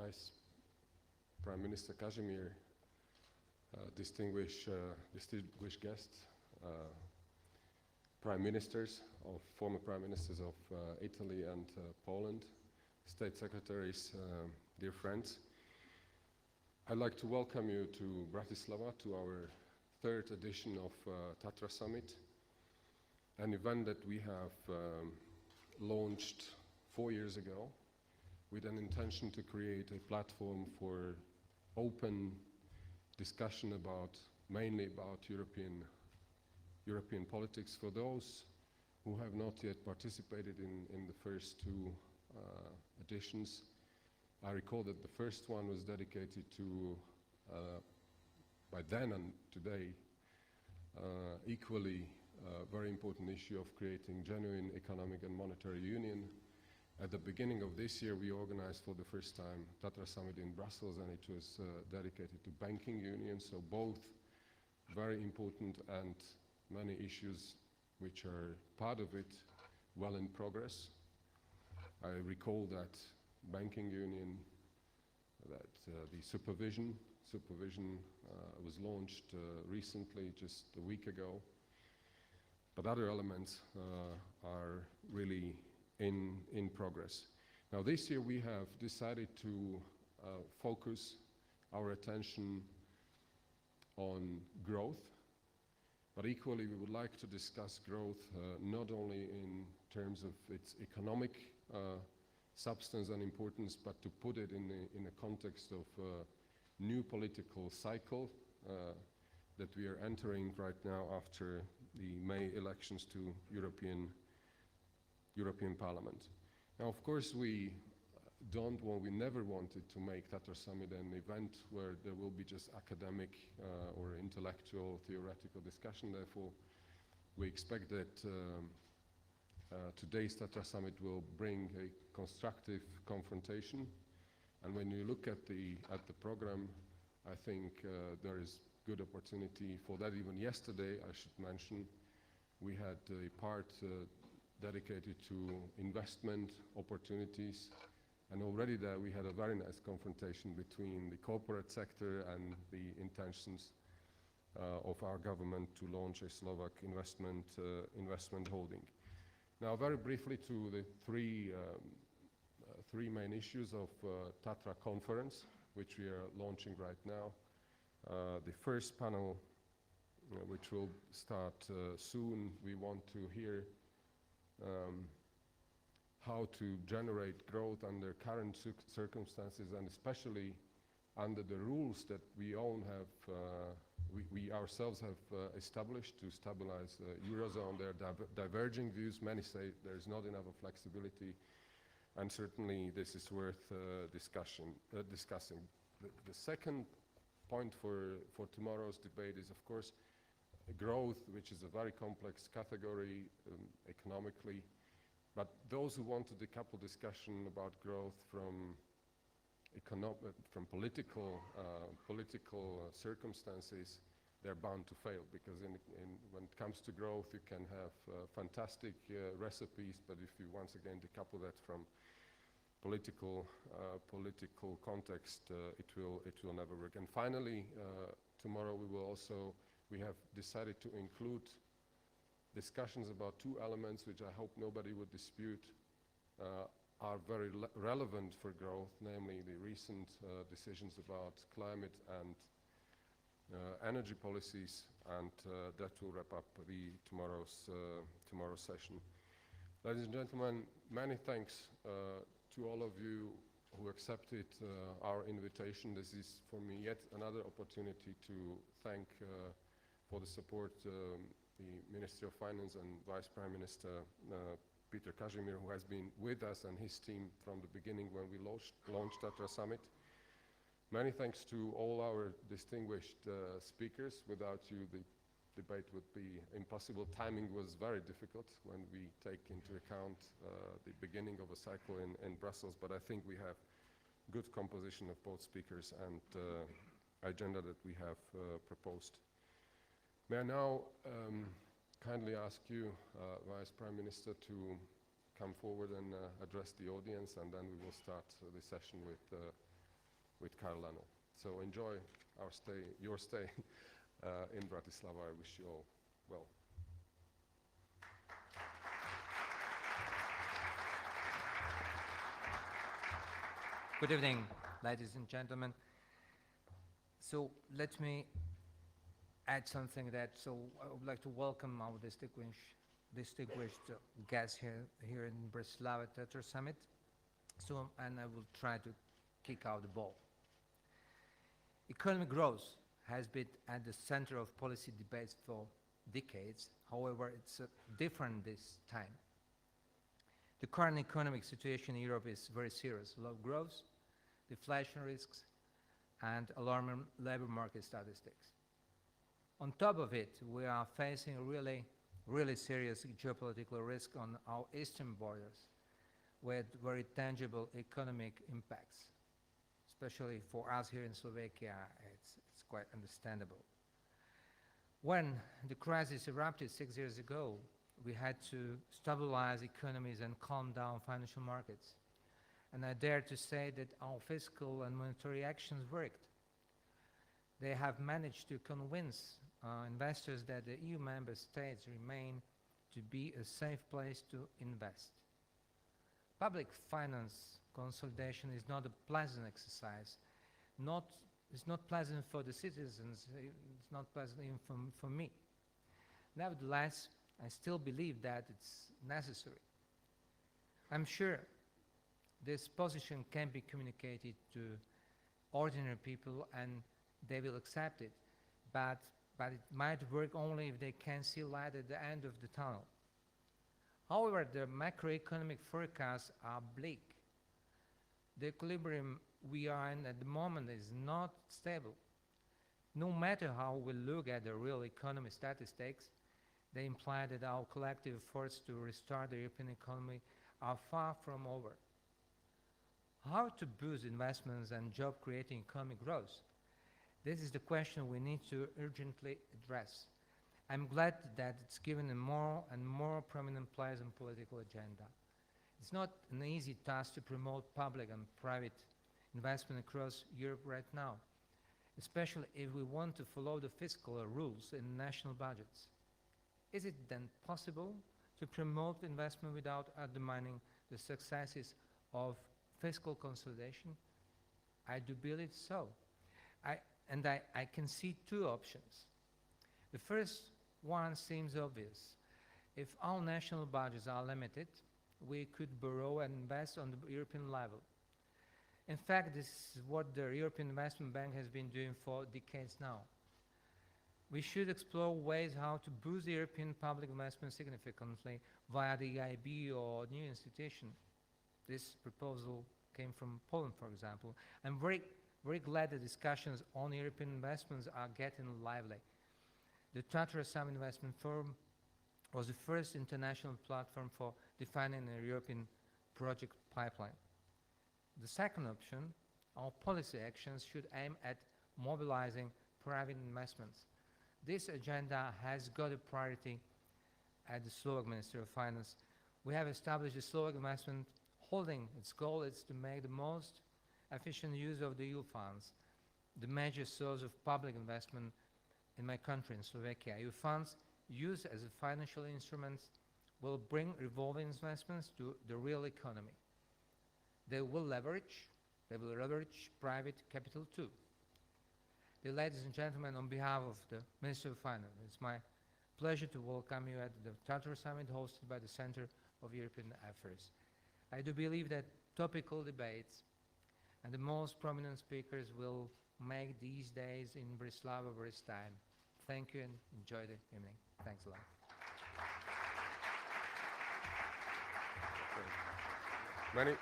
Vice Prime Minister Kazimir, distinguished guests, former Prime Ministers of Italy and Poland, State Secretaries, dear friends. I'd like to welcome you to Bratislava, to our third edition of TATRA Summit, an event that we have launched 4 years ago with an intention to create a platform for open discussion mainly about European politics for those who have not yet participated in the first two editions. I recall that the first one was dedicated to, by then and today, equally very important issue of creating genuine economic and monetary union. At the beginning of this year, we organized for the first time TATRA Summit in Brussels, and it was dedicated to banking union, so both very important and many issues which are part of it well in progress. I recall that banking union, that the supervision was launched recently, just a week ago, but other elements are really in progress. Now this year we have decided to focus our attention on growth, but equally we would like to discuss growth not only in terms of its economic substance and importance, but to put it in a context of a new political cycle that we are entering right now after the May elections to European Parliament. Now, of course, we never wanted to make TATRA Summit an event where there will be just academic or intellectual, theoretical discussion. Therefore, we expect that today's TATRA Summit will bring a constructive confrontation. And when you look at the program, I think there is good opportunity for that. Even yesterday, I should mention, we had a part dedicated to investment opportunities, and already there we had a very nice confrontation between the corporate sector and the intentions of our government to launch a Slovak investment holding. Now, very briefly to the three main issues of TATRA conference, which we are launching right now. The first panel, which will start soon, we want to hear how to generate growth under current circumstances, and especially under the rules that we ourselves have established to stabilize the Eurozone. There are diverging views. Many say there's not enough of flexibility, and certainly this is worth discussing. The second point for tomorrow's debate is, of course, growth, which is a very complex category economically, but those who want to decouple discussion about growth from political circumstances, they're bound to fail, because when it comes to growth, you can have fantastic recipes, but if you once again decouple that from political context, it will never work. And finally, tomorrow we have decided to include discussions about two elements which I hope nobody would dispute are very relevant for growth, namely the recent decisions about climate and energy policies, and that will wrap up tomorrow's session. Ladies and gentlemen, many thanks to all of you who accepted our invitation. This is for me yet another opportunity to thank for the support the Ministry of Finance and Vice Prime Minister Peter Kazimir, who has been with us and his team from the beginning when we launched TATRA Summit. Many thanks to all our distinguished speakers. Without you, the debate would be impossible. Timing was very difficult when we take into account the beginning of a cycle in Brussels, but I think we have good composition of both speakers and agenda that we have proposed. May I now kindly ask you, Vice Prime Minister, to come forward and address the audience, and then we will start the session with with Karl Lennel. So enjoy your stay in Bratislava. I wish you all well. Good evening, ladies and gentlemen. So let me add something so I would like to welcome our distinguished guests here in Bratislava TATRA Summit. So, and I will try to kick out the ball. Economic growth has been at the center of policy debates for decades. However, it's different this time. The current economic situation in Europe is very serious. Low growth, deflation risks, and alarming labor market statistics. On top of it, we are facing a really serious geopolitical risk on our eastern borders with very tangible economic impacts. Especially for us here in Slovakia, it's quite understandable. When the crisis erupted 6 years ago, we had to stabilize economies and calm down financial markets. And I dare to say that our fiscal and monetary actions worked. They have managed to convince investors that the EU member states remain to be a safe place to invest. Public finance consolidation is not a pleasant exercise. It's not pleasant for the citizens, it's not pleasant even for me. Nevertheless, I still believe that it's necessary. I'm sure this position can be communicated to ordinary people and they will accept it, but it might work only if they can see light at the end of the tunnel. However, the macroeconomic forecasts are bleak. The equilibrium we are in at the moment is not stable. No matter how we look at the real economy statistics, they imply that our collective efforts to restart the European economy are far from over. How to boost investments and job-creating economic growth? This is the question we need to urgently address. I'm glad that it's given a more and more prominent place on political agenda. It's not an easy task to promote public and private investment across Europe right now, especially if we want to follow the fiscal rules in national budgets. Is it then possible to promote investment without undermining the successes of fiscal consolidation? I do believe so. I can see two options. The first one seems obvious. If our national budgets are limited, we could borrow and invest on the European level. In fact, this is what the European Investment Bank has been doing for decades now. We should explore ways how to boost the European public investment significantly via the EIB or new institution. This proposal came from Poland, for example. I'm very glad the discussions on European investments are getting lively. The TATRA Summit Investment Forum was the first international platform for defining a European project pipeline. The second option, our policy actions should aim at mobilizing private investments. This agenda has got a priority at the Slovak Ministry of Finance. We have established the Slovak Investment Holding. Its goal is to make the most efficient use of the EU funds, the major source of public investment in my country, in Slovakia. EU funds used as a financial instrument will bring revolving investments to the real economy. They will leverage private capital too. Dear ladies and gentlemen, on behalf of the Minister of Finance, it's my pleasure to welcome you at the TATRA Summit hosted by the Center of European Affairs. I do believe that topical debates and the most prominent speakers will make these days in Bratislava worth time. Thank you and enjoy the evening. Thanks a lot.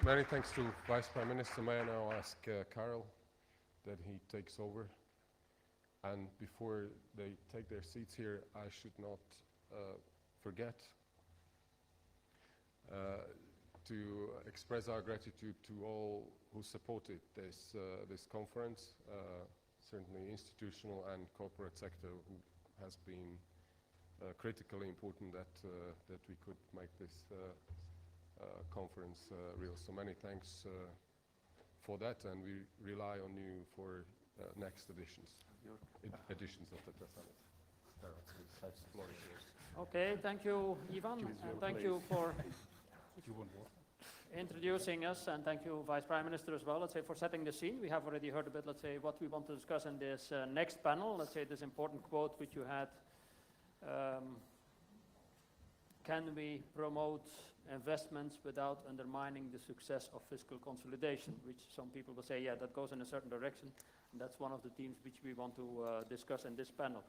Many thanks to Vice Prime Minister. May I now ask Karl that he takes over. And before they take their seats here, I should not forget to express our gratitude to all who supported this conference, certainly institutional and corporate sector, who has been critically important that we could make this conference real. So many thanks for that, and we rely on you for next editions of TATRA Summit. Thanks, floor is yours. Okay, thank you, Ivan, and thank you for introducing us, and thank you, Vice Prime Minister, as well, let's say, for setting the scene. We have already heard a bit, let's say, what we want to discuss in this next panel. Let's say this important quote which you had, can we promote investments without undermining the success of fiscal consolidation, which some people will say, yeah, that goes in a certain direction, and that's one of the themes which we want to discuss in this panel.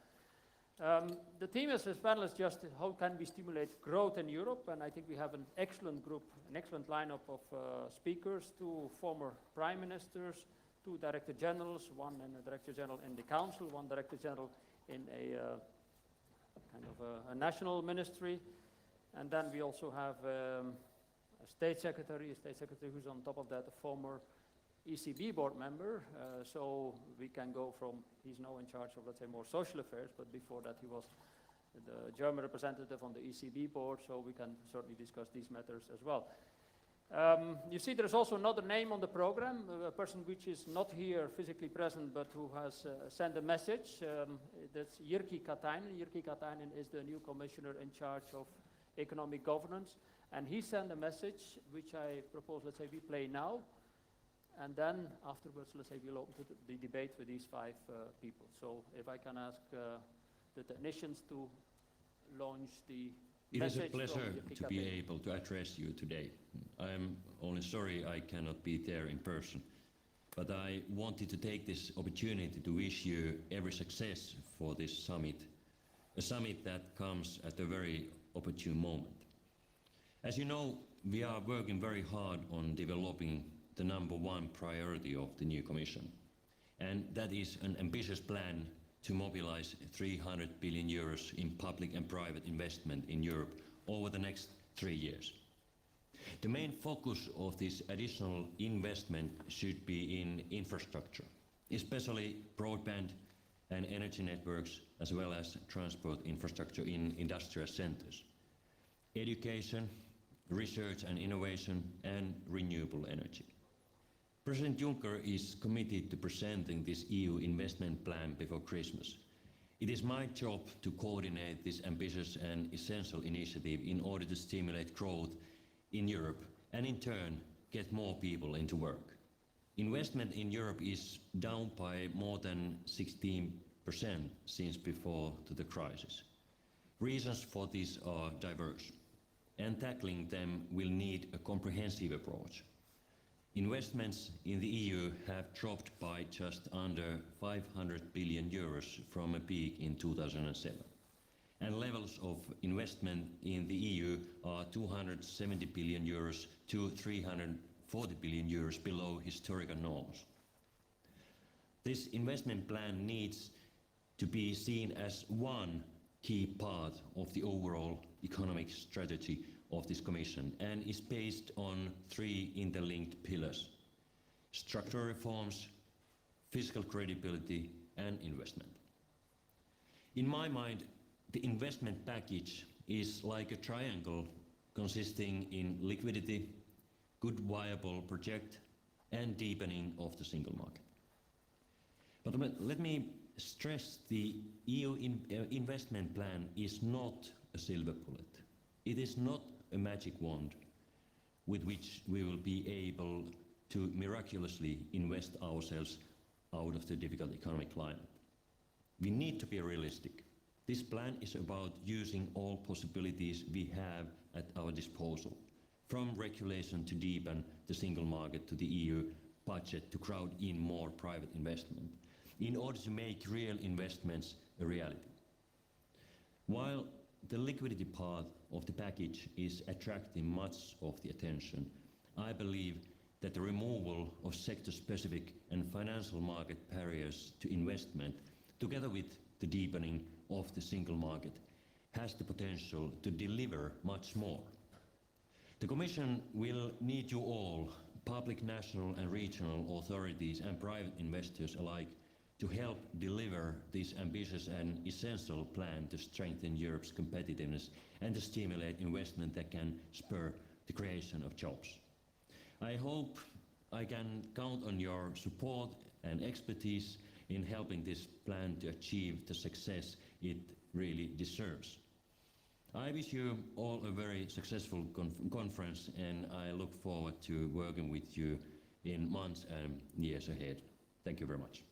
The theme of this panel is just how can we stimulate growth in Europe, and I think we have an excellent group, an excellent lineup of speakers, 2 former prime ministers, 2 director generals, one and a director general in the council, one director general in a kind of a national ministry, and then we also have a state secretary who's on top of that, a former ECB board member, so we can go from, he's now in charge of, let's say, more social affairs, but before that he was the German representative on the ECB board, so we can certainly discuss these matters as well. You see there's also another name on the program, a person which is not here physically present, but who has sent a message. That's Jyrki Katainen. Jyrki Katainen is the new commissioner in charge of economic governance, and he sent a message which I propose, let's say, we play now. And then afterwards, let's say, we'll open to the debate with these 5 people. So if I can ask the technicians to launch the message. It is a pleasure to be able to address you today. I'm only sorry I cannot be there in person, but I wanted to take this opportunity to wish you every success for this summit, a summit that comes at a very opportune moment. As you know, we are working very hard on developing the #1 priority of the new Commission, and that is an ambitious plan to mobilize 300 billion euros in public and private investment in Europe over the next 3 years. The main focus of this additional investment should be in infrastructure, especially broadband and energy networks, as well as transport infrastructure in industrial centers, education, research and innovation, and renewable energy. President Juncker is committed to presenting this EU investment plan before Christmas. It is my job to coordinate this ambitious and essential initiative in order to stimulate growth in Europe and in turn get more people into work. Investment in Europe is down by more than 16% since before the crisis. Reasons for this are diverse, and tackling them will need a comprehensive approach. Investments in the EU have dropped by just under 500 billion euros from a peak in 2007. And levels of investment in the EU are 270 billion euros to 340 billion euros below historical norms. This investment plan needs to be seen as one key part of the overall economic strategy of this Commission and is based on 3 interlinked pillars: structural reforms, fiscal credibility, and investment. In my mind, the investment package is like a triangle consisting in liquidity, good viable project, and deepening of the single market. But let me stress the EU investment plan is not a silver bullet. It is not a magic wand with which we will be able to miraculously invest ourselves out of the difficult economic climate. We need to be realistic. This plan is about using all possibilities we have at our disposal, from regulation to deepen the single market to the EU budget to crowd in more private investment, in order to make real investments a reality. While the liquidity part of the package is attracting much of the attention, I believe that the removal of sector-specific and financial market barriers to investment, together with the deepening of the single market, has the potential to deliver much more. The Commission will need you all, public, national and regional authorities and private investors alike, to help deliver this ambitious and essential plan to strengthen Europe's competitiveness and to stimulate investment that can spur the creation of jobs. I hope I can count on your support and expertise in helping this plan to achieve the success it really deserves. I wish you all a very successful conference, and I look forward to working with you in months and years ahead. Thank you very much.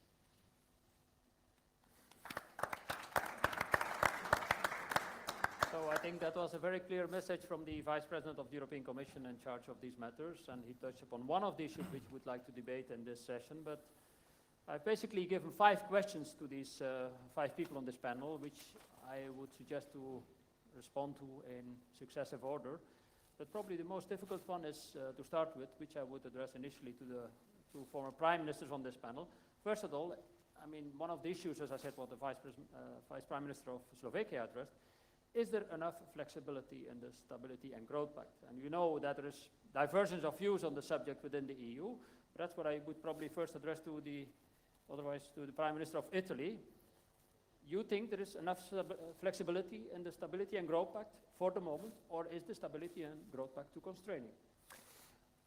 So I think that was a very clear message from the Vice President of the European Commission in charge of these matters, and he touched upon one of the issues which we would like to debate in this session. But I've basically given 5 questions to these 5 people on this panel, which I would suggest to respond to in successive order. But probably the most difficult one is to start with, which I would address initially to the 2 former prime ministers on this panel. First of all, I mean, one of the issues, as I said, what the Vice Prime Minister of Slovakia addressed, is there enough flexibility in the Stability and Growth Pact? And you know that there is divergence of views on the subject within the EU. But that's what I would probably first address to the Prime Minister of Italy. You think there is enough flexibility in the Stability and Growth Pact for the moment, or is the Stability and Growth Pact too constraining?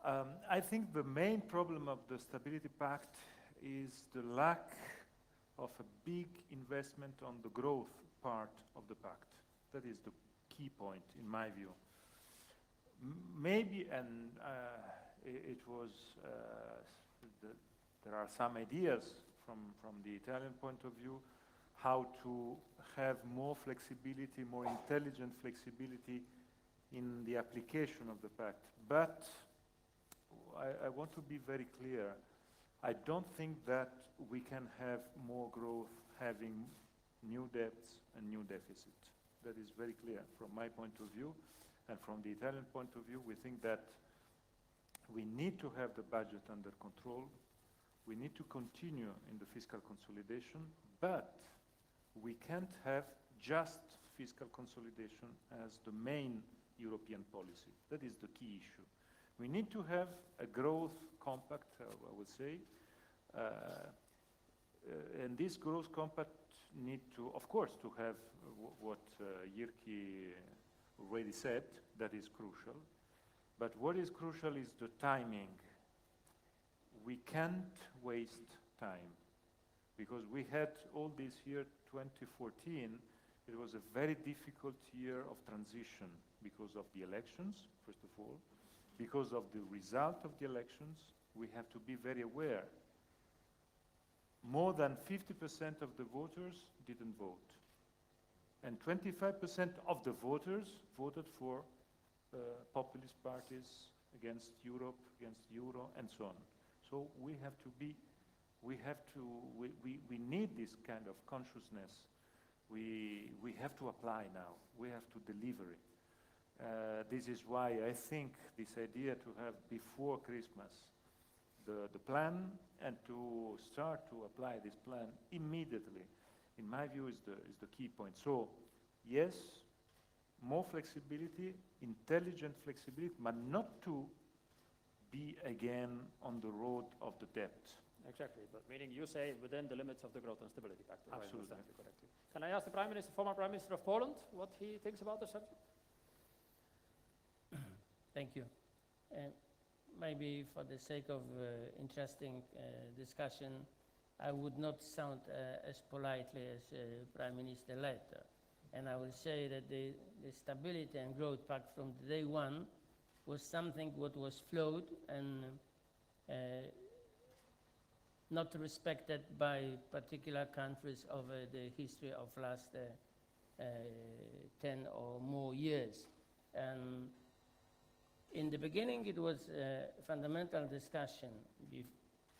I think the main problem of the Stability Pact is the lack of a big investment on the growth part of the pact. That is the key point, in my view. Maybe, and it was, there are some ideas from the Italian point of view, how to have more flexibility, more intelligent flexibility in the application of the pact. But I want to be very clear. I don't think that we can have more growth having new debts and new deficits. That is very clear from my point of view, and from the Italian point of view. We think that we need to have the budget under control. We need to continue in the fiscal consolidation, but we can't have just fiscal consolidation as the main European policy. That is the key issue. We need to have a growth compact, I would say, and this growth compact need to, of course, to have what Jyrki already said, that is crucial. But what is crucial is the timing. We can't waste time, because we had all this year, 2014, it was a very difficult year of transition because of the elections, first of all. Because of the result of the elections, we have to be very aware. More than 50% of the voters didn't vote. And 25% of the voters voted for populist parties against Europe, against Euro, and so on. So we have to be, we need this kind of consciousness. We have to apply now. We have to deliver it. This is why I think this idea to have before Christmas the plan and to start to apply this plan immediately, in my view, is the key point. So, yes, more flexibility, intelligent flexibility, but not to be again on the road of the debt. Exactly, but meaning you say within the limits of the Growth and Stability Pact. If Absolutely. I understand you correctly. Can I ask the Prime Minister, former Prime Minister of Poland, what he thinks about the subject? Thank you. Maybe for the sake of interesting discussion, I would not sound as politely as Prime Minister later. And I will say that the Stability and Growth Pact from day one was something what was flawed and not respected by particular countries over the history of last 10 or more years. And in the beginning, it was a fundamental discussion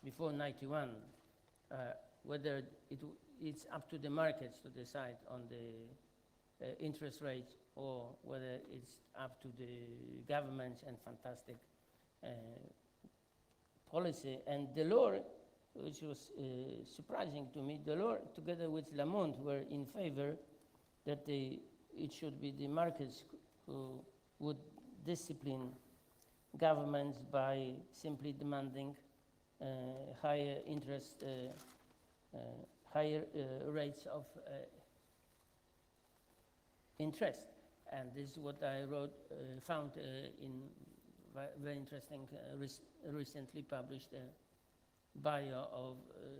before '91, whether it's up to the markets to decide on the interest rates or whether it's up to the governments and fantastic policy. And Delors, which was surprising to me, Delors, together with Lamont, were in favor that it should be the markets who would discipline governments by simply demanding higher interest, higher rates of interest. And this is what I found in very interesting, recently published bio of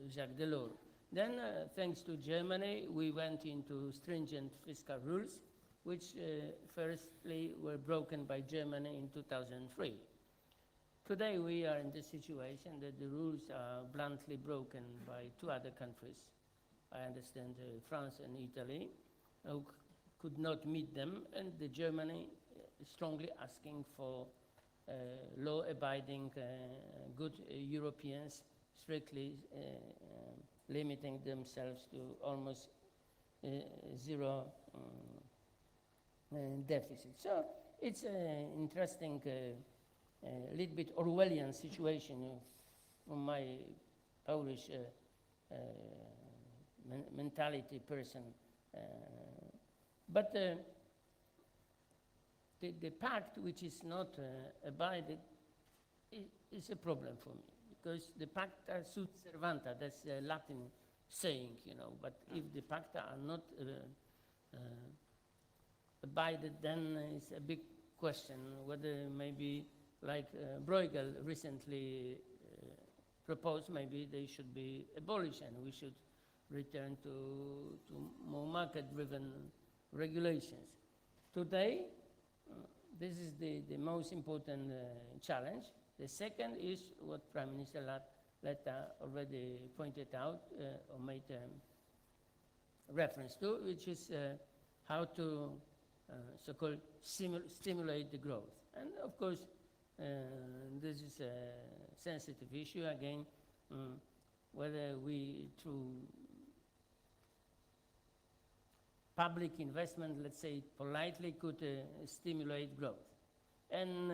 Jacques Delors. Then, thanks to Germany, we went into stringent fiscal rules, which firstly were broken by Germany in 2003. Today we are in the situation that the rules are bluntly broken by two other countries. I understand France and Italy, who could not meet them, and the Germany strongly asking for law-abiding, good Europeans, strictly limiting themselves to almost zero deficit. So it's an interesting, little bit Orwellian situation from my Polish mentality person. But the pact which is not abided is a problem for me, because the pacta sunt servanta, that's a Latin saying, you know, but if the pacta are not abided, then it's a big question whether maybe, like Bruegel recently proposed, maybe they should be abolished and we should return to more market-driven regulations. Today, this is the most important challenge. The second is what Prime Minister Letta already pointed out or made reference to, which is how to so-called stimulate the growth. And of course, this is a sensitive issue again, whether we, through public investment, let's say politely, could stimulate growth. And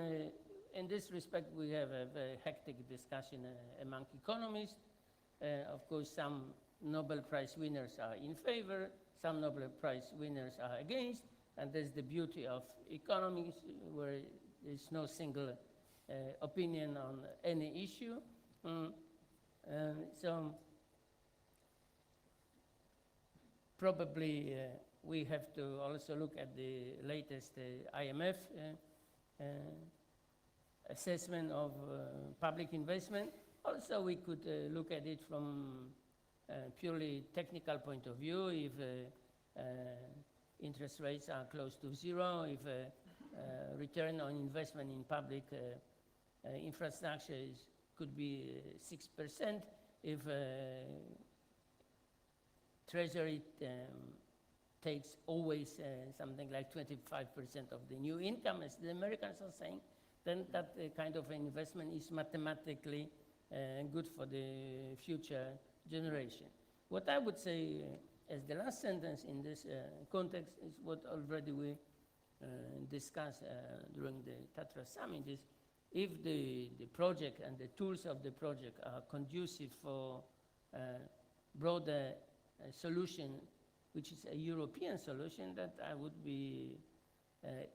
in this respect, we have a very hectic discussion among economists. Of course, some Nobel Prize winners are in favor, some Nobel Prize winners are against, and there's the beauty of economics, where there's no single opinion on any issue. So probably we have to also look at the latest IMF assessment of public investment. Also, we could look at it from a purely technical point of view, if interest rates are close to zero, if return on investment in public infrastructure could be 6%, if Treasury takes always something like 25% of the new income, as the Americans are saying, then that kind of investment is mathematically good for the future generation. What I would say as the last sentence in this context is what already we discussed during the TATRA summit, is if the project and the tools of the project are conducive for broader solution, which is a European solution, that I would be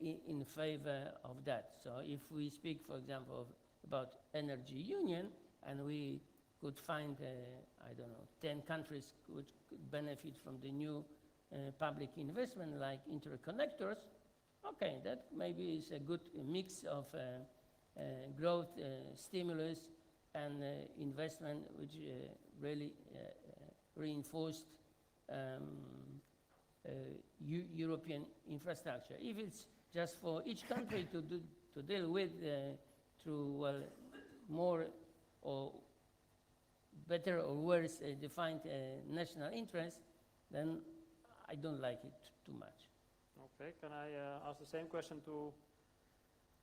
in favor of that. So if we speak, for example, about energy union, and we could find, I don't know, 10 countries which could benefit from the new public investment like interconnectors, okay, that maybe is a good mix of growth stimulus and investment which really reinforced European infrastructure. If it's just for each country to deal with through more or better or worse defined national interests, then I don't like it too much. Okay, can I ask the same question to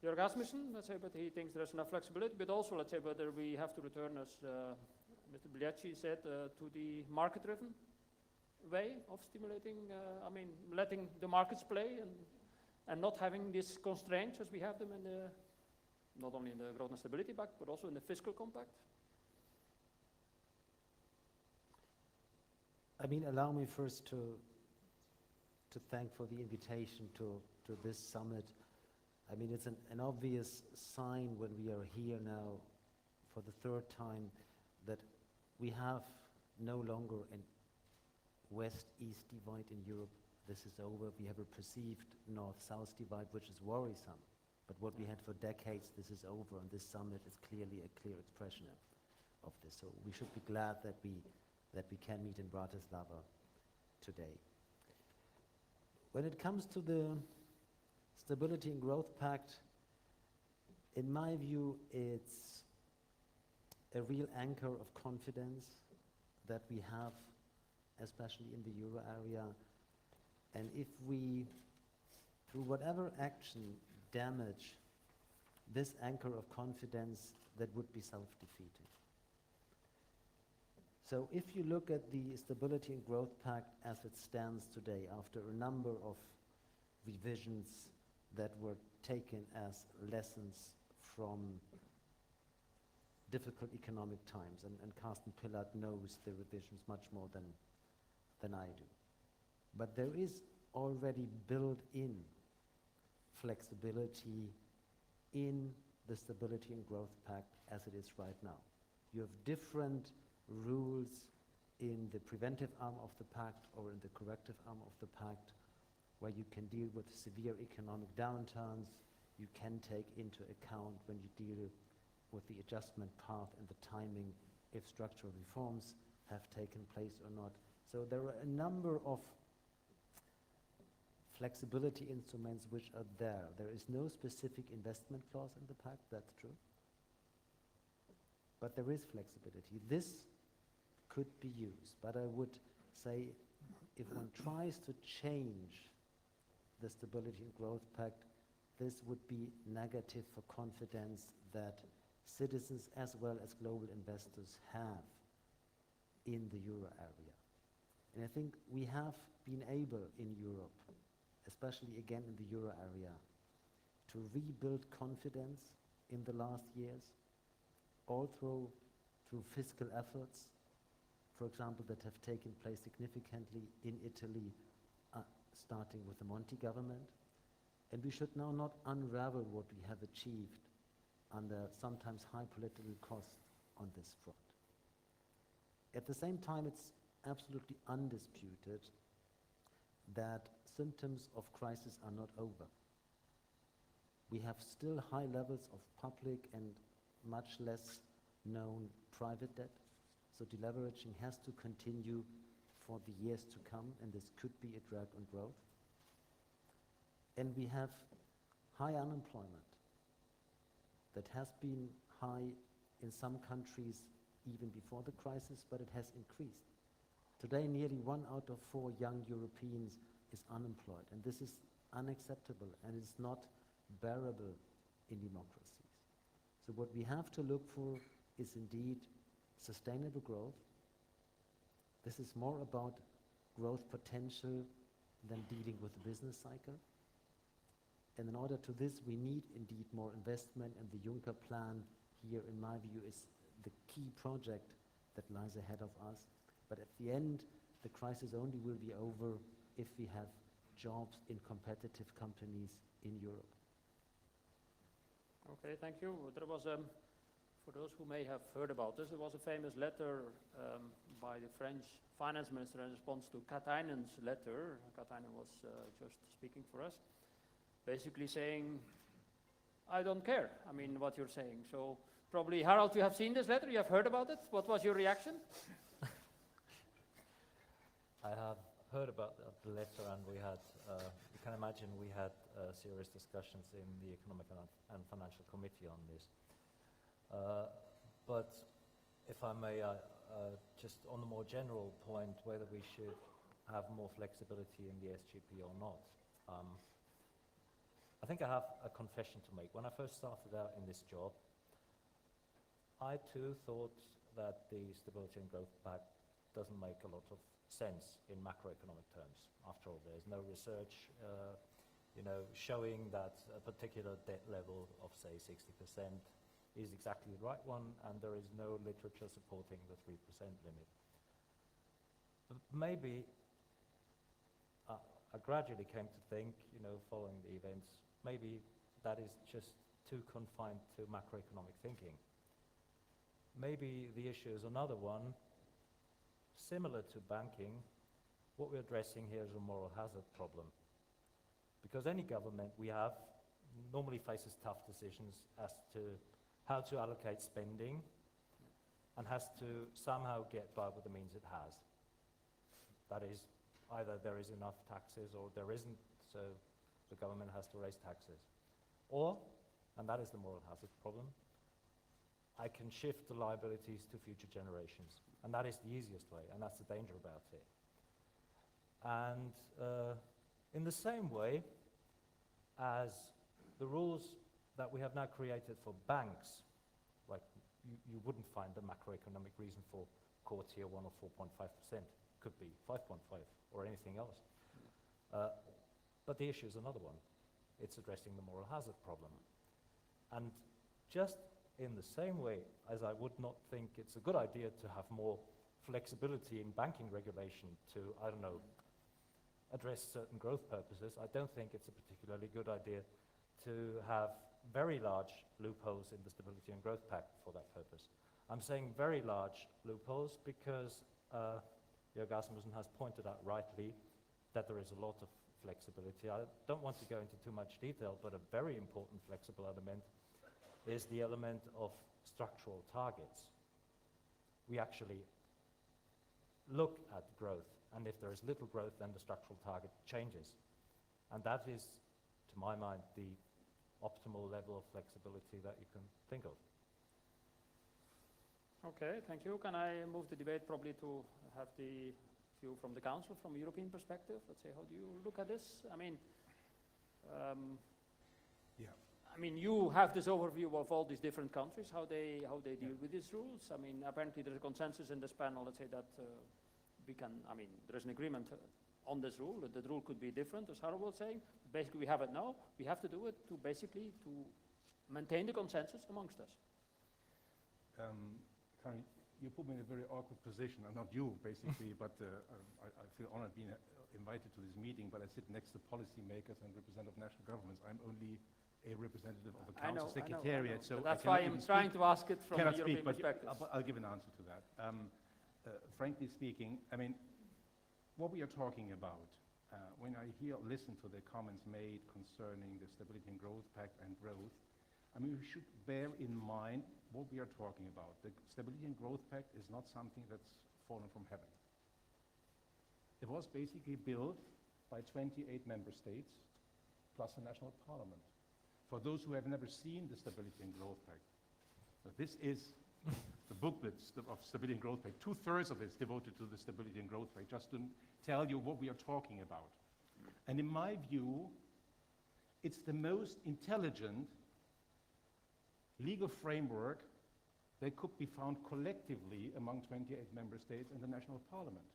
Jörg Asmussen? Let's say, but he thinks there's enough flexibility, but also, let's say, whether we have to return, as Mr. Bigliacci said, to the market-driven way of stimulating, I mean, letting the markets play and not having these constraints as we have them in the, not only in the Growth and Stability Pact, but also in the Fiscal Compact? I mean, allow me first to thank for the invitation to this summit. I mean, it's an obvious sign when we are here now for the third time that we have no longer an West-East divide in Europe. This is over. We have a perceived North-South divide, which is worrisome. But what we had for decades, this is over, and this summit is clearly a clear expression of this. So we should be glad that we can meet in Bratislava today. When it comes to the Stability and Growth Pact, in my view, it's a real anchor of confidence that we have, especially in the euro area. And if we, through whatever action, damage this anchor of confidence, that would be self-defeating. So if you look at the Stability and Growth Pact as it stands today, after a number of revisions that were taken as lessons from difficult economic times, and Carsten Pillard knows the revisions much more than I do. But there is already built-in flexibility in the Stability and Growth Pact as it is right now. You have different rules in the preventive arm of the pact or in the corrective arm of the pact, where you can deal with severe economic downturns. You can take into account, when you deal with the adjustment path and the timing, if structural reforms have taken place or not. So there are a number of flexibility instruments which are there. There is no specific investment clause in the pact, that's true. But there is flexibility. This could be used, but I would say if one tries to change the Stability and Growth Pact, this would be negative for confidence that citizens as well as global investors have in the euro area. And I think we have been able in Europe, especially again in the euro area, to rebuild confidence in the last years, all through fiscal efforts, for example, that have taken place significantly in Italy, starting with the Monti government. And we should now not unravel what we have achieved under sometimes high political cost on this front. At the same time, it's absolutely undisputed that symptoms of crisis are not over. We have still high levels of public and much less known private debt. So deleveraging has to continue for the years to come, and this could be a drag on growth. And we have high unemployment that has been high in some countries even before the crisis, but it has increased. Today, nearly 1 out of 4 young Europeans is unemployed, and this is unacceptable, and it's not bearable in democracies. So what we have to look for is indeed sustainable growth. This is more about growth potential than dealing with the business cycle. And in order to this, we need indeed more investment, and the Juncker plan here, in my view, is the key project that lies ahead of us. But at the end, the crisis only will be over if we have jobs in competitive companies in Europe. Okay, thank you. There was, for those who may have heard about this, there was a famous letter by the French finance minister in response to Katainen's letter. Katainen was just speaking for us, basically saying, I don't care, I mean, what you're saying. So probably, Harald, you have seen this letter, you have heard about it. What was your reaction? I have heard about the letter, and we had, you can imagine we had serious discussions in the Economic and Financial Committee on this. But if I may, just on the more general point, whether we should have more flexibility in the SGP or not, I think I have a confession to make. When I first started out in this job, I too thought that the Stability and Growth Pact doesn't make a lot of sense in macroeconomic terms. After all, there's no research showing that a particular debt level of, say, 60% is exactly the right one, and there is no literature supporting the 3% limit. But maybe I gradually came to think, following the events, maybe that is just too confined to macroeconomic thinking. Maybe the issue is another one, similar to banking. What we're addressing here is a moral hazard problem. Because any government we have normally faces tough decisions as to how to allocate spending and has to somehow get by with the means it has. That is, either there is enough taxes or there isn't, so the government has to raise taxes. Or, and that is the moral hazard problem, I can shift the liabilities to future generations. And that is the easiest way, and that's the danger about it. And in the same way as the rules that we have now created for banks, like you wouldn't find a macroeconomic reason for core tier 1 or 4.5%, could be 5.5 or anything else. But the issue is another one. It's addressing the moral hazard problem. And just in the same way as I would not think it's a good idea to have more flexibility in banking regulation to, I don't know, address certain growth purposes, I don't think it's a particularly good idea to have very large loopholes in the Stability and Growth Pact for that purpose. I'm saying very large loopholes because Jörg Asmussen has pointed out rightly that there is a lot of flexibility. I don't want to go into too much detail, but a very important flexible element is the element of structural targets. We actually look at growth, and if there is little growth, then the structural target changes. And that is, to my mind, the optimal level of flexibility that you can think of. Okay, thank you. Can I move the debate probably to have the view from the Council, from a European perspective? Let's say, how do you look at this? I mean, I mean, you have this overview of all these different countries, how they deal with these rules. I mean, apparently there's a consensus in this panel, let's say, that we can, I mean, there's an agreement on this rule. The rule could be different, as Harold was saying. Basically, we have it now. We have to do it to basically to maintain the consensus amongst us. Karin, you put me in a very awkward position. Not you, basically, but I feel honored being invited to this meeting, but I sit next to policymakers and representative of national governments. I'm only a representative of the Council Secretariat. So that's why I'm trying to ask it from a European perspective. I'll give an answer to that. Frankly speaking, I mean, what we are talking about, when I listen to the comments made concerning the Stability and Growth Pact and growth, I mean, we should bear in mind what we are talking about. The Stability and Growth Pact is not something that's fallen from heaven. It was basically built by 28 member states plus the national parliament. For those who have never seen the Stability and Growth Pact, this is the booklet of Stability and Growth Pact. 2/3 of it is devoted to the Stability and Growth Pact, just to tell you what we are talking about. And in my view, it's the most intelligent legal framework that could be found collectively among 28 member states and the national parliament.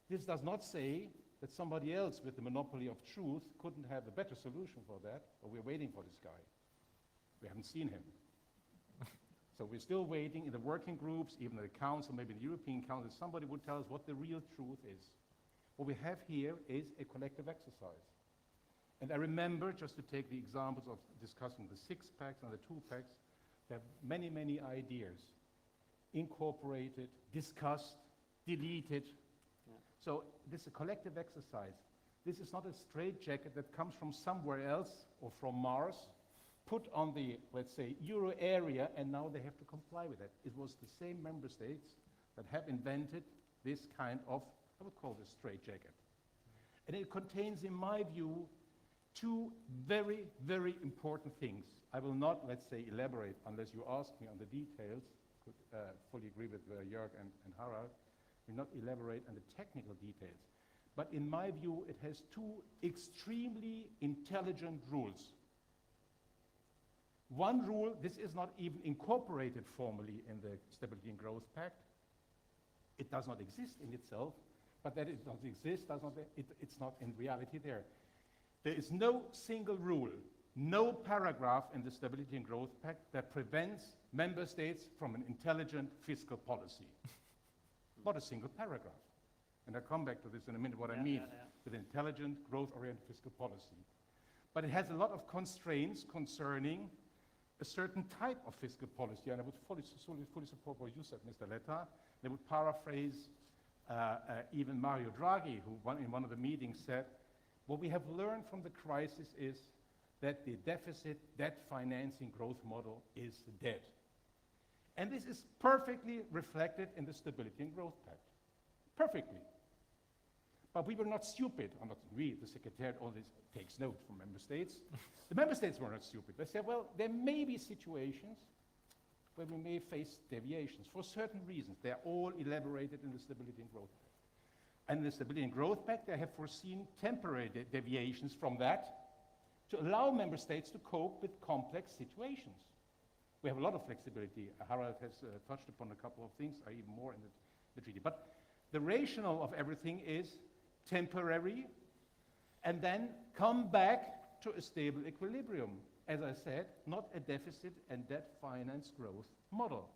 This does not say that somebody else with the monopoly of truth couldn't have a better solution for that, but we're waiting for this guy. We haven't seen him. So we're still waiting in the working groups, even the Council, maybe the European Council, somebody would tell us what the real truth is. What we have here is a collective exercise. And I remember, just to take the examples of discussing the 6 packs and the 2 packs, there are many, many ideas incorporated, discussed, deleted. Yeah. So this is a collective exercise. This is not a straitjacket that comes from somewhere else or from Mars, put on the, let's say, Euro area, and now they have to comply with it. It was the same member states that have invented this kind of, I would call this straitjacket. And it contains, in my view, 2 very, very important things. I will not, let's say, elaborate unless you ask me on the details. Could fully agree with Jörg and Harald. Will not elaborate on the technical details. But in my view, it has 2 extremely intelligent rules. One rule, this is not even incorporated formally in the Stability and Growth Pact. It does not exist in itself, but that it doesn't exist, it's not in reality there. There is no single rule, no paragraph in the Stability and Growth Pact that prevents member states from an intelligent fiscal policy. Not a single paragraph. And I'll come back to this in a minute, what I mean with intelligent, growth-oriented fiscal policy. But it has a lot of constraints concerning a certain type of fiscal policy, and I would fully support what you said, Mr. Letta. I would paraphrase even Mario Draghi, who in one of the meetings said, what we have learned from the crisis is that the deficit debt financing growth model is dead. And this is perfectly reflected in the Stability and Growth Pact. Perfectly. But we were not stupid, or not we, the Secretariat always takes note from member states. The member states were not stupid. They said, well, there may be situations where we may face deviations for certain reasons. They are all elaborated in the Stability and Growth Pact. And in the Stability and Growth Pact, they have foreseen temporary deviations from that to allow member states to cope with complex situations. We have a lot of flexibility. Harald has touched upon a couple of things, or even more in the treaty. But the rationale of everything is temporary, and then come back to a stable equilibrium. As I said, not a deficit and debt finance growth model.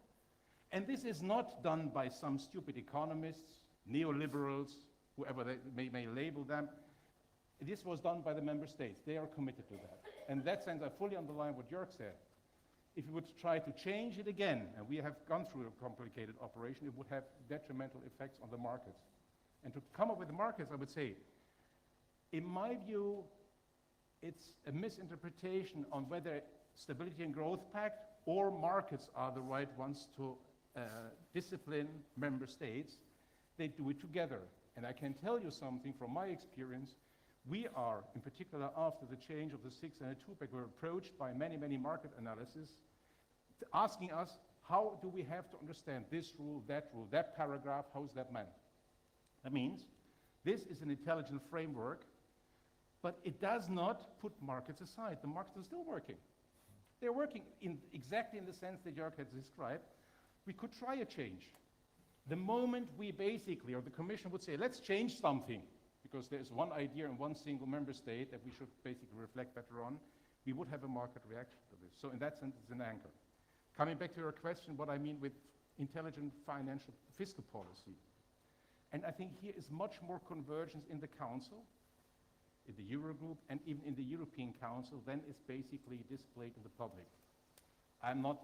And this is not done by some stupid economists, neoliberals, whoever they may label them. This was done by the member states. They are committed to that. In that sense, I fully underline what Jörg said. If we would try to change it again, and we have gone through a complicated operation, it would have detrimental effects on the markets. And to come up with the markets, I would say, in my view, it's a misinterpretation on whether Stability and Growth Pact or markets are the right ones to discipline member states. They do it together. And I can tell you something from my experience. We are, in particular after the change of the 6 and the 2 pack, we're approached by many, many market analysis asking us, how do we have to understand this rule, that paragraph, how is that meant? That means this is an intelligent framework, but it does not put markets aside. The markets are still working. They're working exactly in the sense that Jörg has described. We could try a change. The moment we basically, or the Commission would say, let's change something, because there's one idea in one single member state that we should basically reflect better on, we would have a market reaction to this. So in that sense, it's an anchor. Coming back to your question, what I mean with intelligent financial fiscal policy. And I think here is much more convergence in the Council, in the Eurogroup, and even in the European Council than is basically displayed in the public. I'm not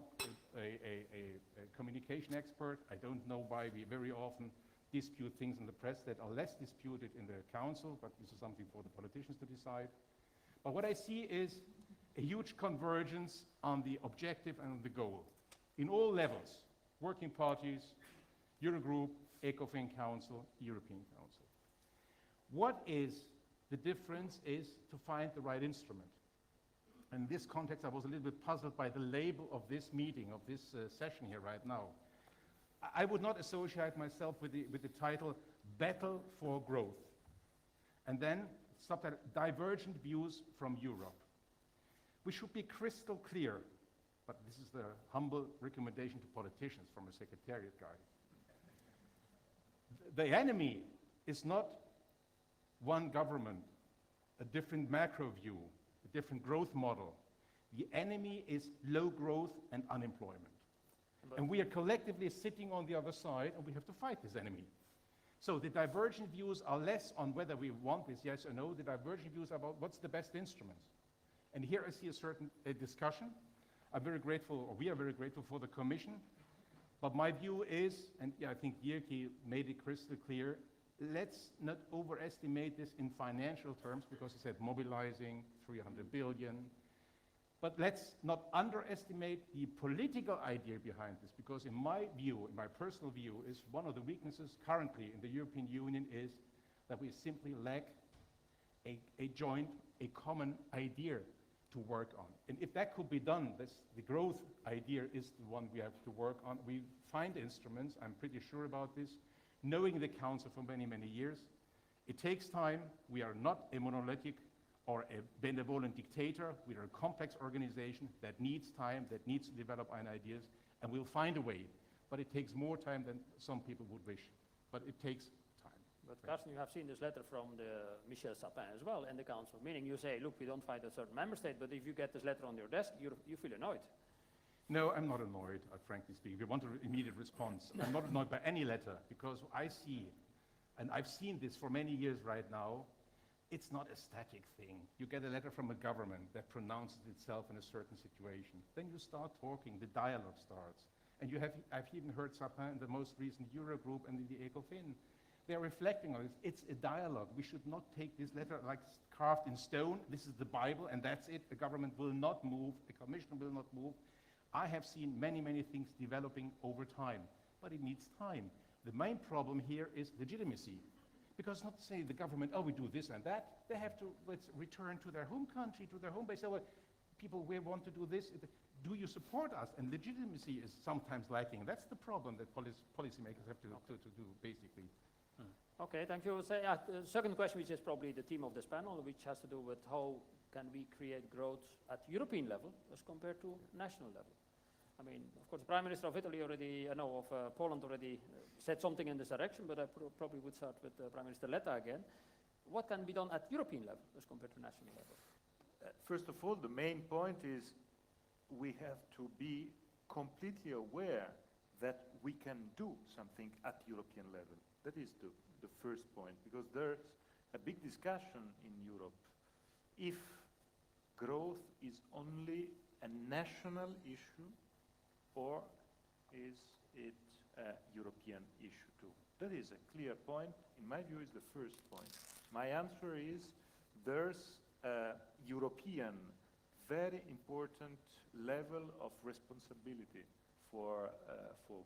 a communication expert. I don't know why we very often dispute things in the press that are less disputed in the Council, but this is something for the politicians to decide. But what I see is a huge convergence on the objective and on the goal in all levels, working parties, Eurogroup, ECOFIN Council, European Council. What is the difference is to find the right instrument. In this context, I was a little bit puzzled by the label of this meeting, of this session here right now. I would not associate myself with the title Battle for Growth. And then subtitle Divergent Views from Europe. We should be crystal clear, but this is the humble recommendation to politicians from a secretariat guy. The enemy is not one government, a different macro view, a different growth model. The enemy is low growth and unemployment. And we are collectively sitting on the other side, and we have to fight this enemy. So the divergent views are less on whether we want this, yes or no. The divergent views are about what's the best instruments. And here I see a certain discussion. I'm very grateful, or we are very grateful for the Commission. But my view is, and I think Jirki made it crystal clear, let's not overestimate this in financial terms, because he said mobilizing 300 billion. But let's not underestimate the political idea behind this, because in my view, in my personal view, is one of the weaknesses currently in the European Union is that we simply lack a joint, a common idea to work on. And if that could be done, the growth idea is the one we have to work on. We find instruments, I'm pretty sure about this, knowing the Council for many, many years. It takes time. We are not a monolithic or a benevolent dictator. We are a complex organization that needs time, that needs to develop ideas, and we'll find a way. But it takes more time than some people would wish. But it takes time. But Carsten, you have seen this letter from Michel Sapin as well in the Council, meaning you say, look, we don't fight a certain member state, but if you get this letter on your desk, you feel annoyed. No, I'm not annoyed, frankly speaking. We want an immediate response. I'm not annoyed by any letter, because I see, and I've seen this for many years right now, it's not a static thing. You get a letter from a government that pronounces itself in a certain situation. Then you start talking, the dialogue starts. And I've even heard Sapin in the most recent Eurogroup and in the ECOFIN. they're reflecting on it. It's a dialogue. We should not take this letter like carved in stone. This is the Bible, and that's it. The government will not move. The Commission will not move. I have seen many, many things developing over time, but it needs time. The main problem here is legitimacy. Because not to say the government, oh, we do this and that. They have to return to their home country, to their home base. Say, well, people, we want to do this. Do you support us? And legitimacy is sometimes lacking. That's the problem that policymakers have to do, basically. Okay, thank you. So, yeah, the second question, which is probably the theme of this panel, which has to do with how can we create growth at European level as compared to national level. I mean, of course, the Prime Minister of Italy already, of Poland already said something in this direction, but I probably would start with Prime Minister Letta again. What can be done at European level as compared to national level? First of all, the main point is we have to be completely aware that we can do something at European level. That is the first point, because there's a big discussion in Europe if growth is only a national issue or is it a European issue too. That is a clear point. In my view, is the first point. My answer is there's a European, very important level of responsibility for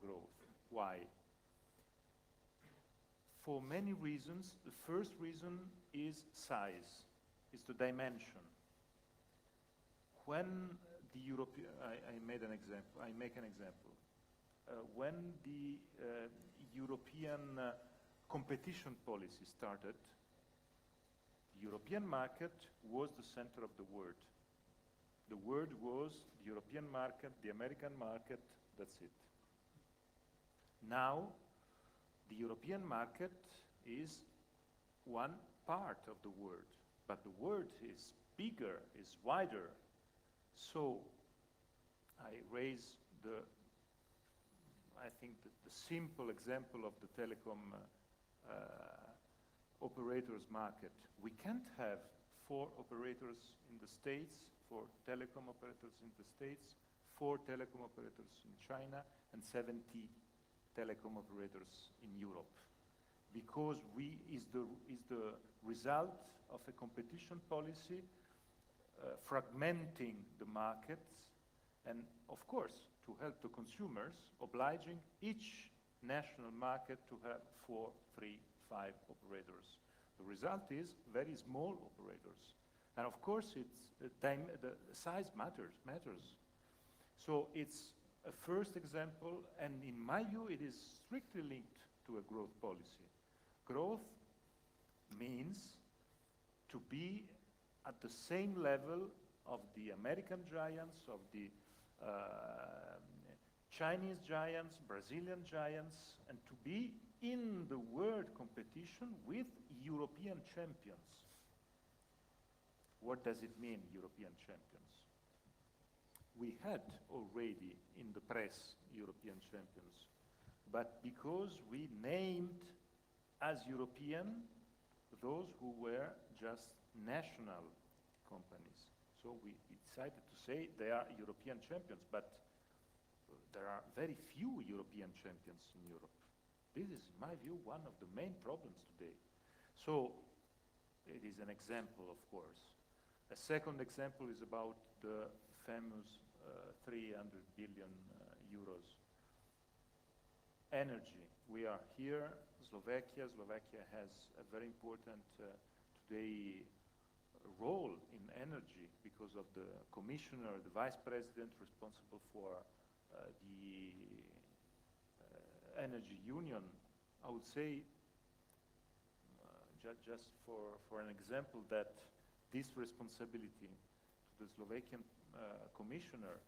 growth. Why? For many reasons. The first reason is size, is the dimension. When the European, I make an example. When the European competition policy started, the European market was the center of the world. The world was the European market, the American market, that's it. Now, the European market is one part of the world, but the world is bigger, is wider. So I raise I think the simple example of the telecom operators market. We can't have 4 operators in the States, 4 telecom operators in the States, 4 telecom operators in China, and 70 telecom operators in Europe, because is the result of a competition policy fragmenting the markets, and of course, to help the consumers, obliging each national market to have 4, 3, 5 operators. The result is very small operators, and of course, the size matters. So it's a first example, and in my view, it is strictly linked to a growth policy. Growth means to be at the same level of the American giants, of the Chinese giants, Brazilian giants, and to be in the world competition with European champions. What does it mean, European champions? We had already in the press European champions, but because we named as European those who were just national companies. So we decided to say they are European champions, but there are very few European champions in Europe. This is, in my view, one of the main problems today. So it is an example, of course. A second example is about the famous 300 billion euros. Energy. We are here, Slovakia. Slovakia has a very important today role in energy because of the commissioner, the vice president responsible for the energy union. I would say, just for an example, that this responsibility to the Slovakian commissioner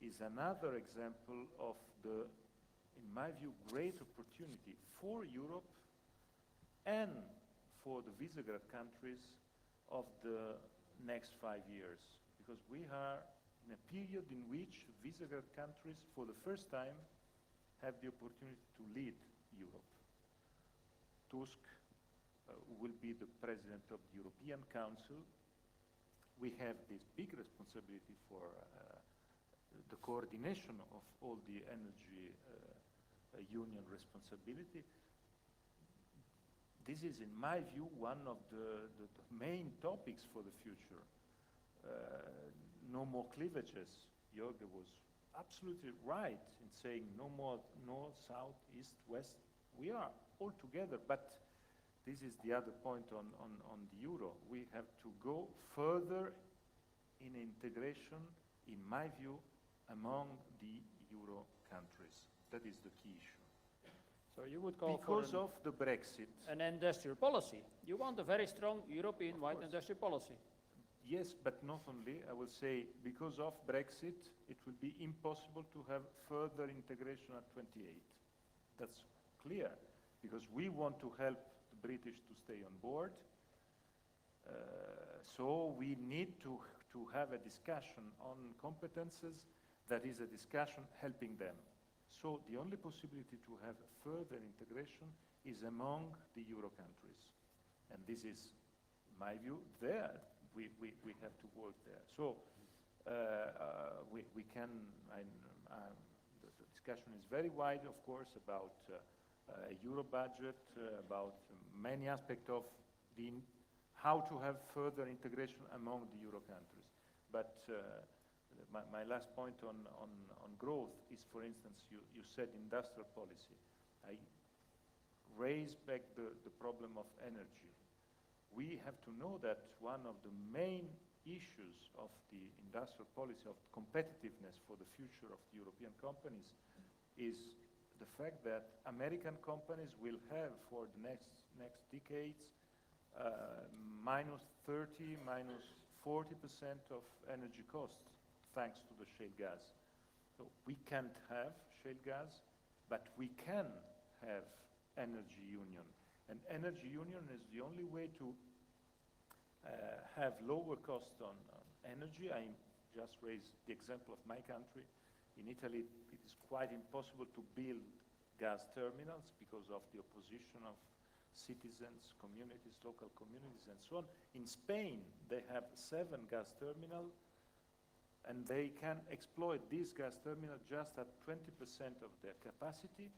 is another example of the, in my view, great opportunity for Europe and for the Visegrad countries of the next 5 years. Because we are in a period in which Visegrad countries, for the first time, have the opportunity to lead Europe. Tusk will be the president of the European Council. We have this big responsibility for the coordination of all the energy union responsibility. this is, in my view, one of the main topics for the future. No more cleavages. Jorge was absolutely right in saying no more north, south, east, west. We are all together, but this is the other point on the euro. We have to go further in integration, in my view, among the euro countries. That is the key issue. So you would call Because for of the Brexit. an industrial policy. You want a very strong European-wide industrial policy. Yes, but not only. I will say, because of Brexit, it will be impossible to have further integration at 28. That's clear, because we want to help the British to stay on board. So we need to have a discussion on competences that is a discussion helping them. So the only possibility to have further integration is among the euro countries. And this is, in my view, there. We have to work there. So we can, the discussion is very wide, of course, about a euro budget, about many aspects of how to have further integration among the euro countries. But my last point on growth is, for instance, you said industrial policy. I raise back the problem of energy. We have to know that one of the main issues of the industrial policy of competitiveness for the future of the European companies is the fact that American companies will have for the next decades minus 30, minus 40% of energy costs thanks to the shale gas. So we can't have shale gas, but we can have energy union. And energy union is the only way to have lower cost on energy. I just raised the example of my country. In Italy, it is quite impossible to build gas terminals because of the opposition of citizens, communities, local communities, and so on. In Spain, they have 7 gas terminals, and they can exploit these gas terminals just at 20% of their capacity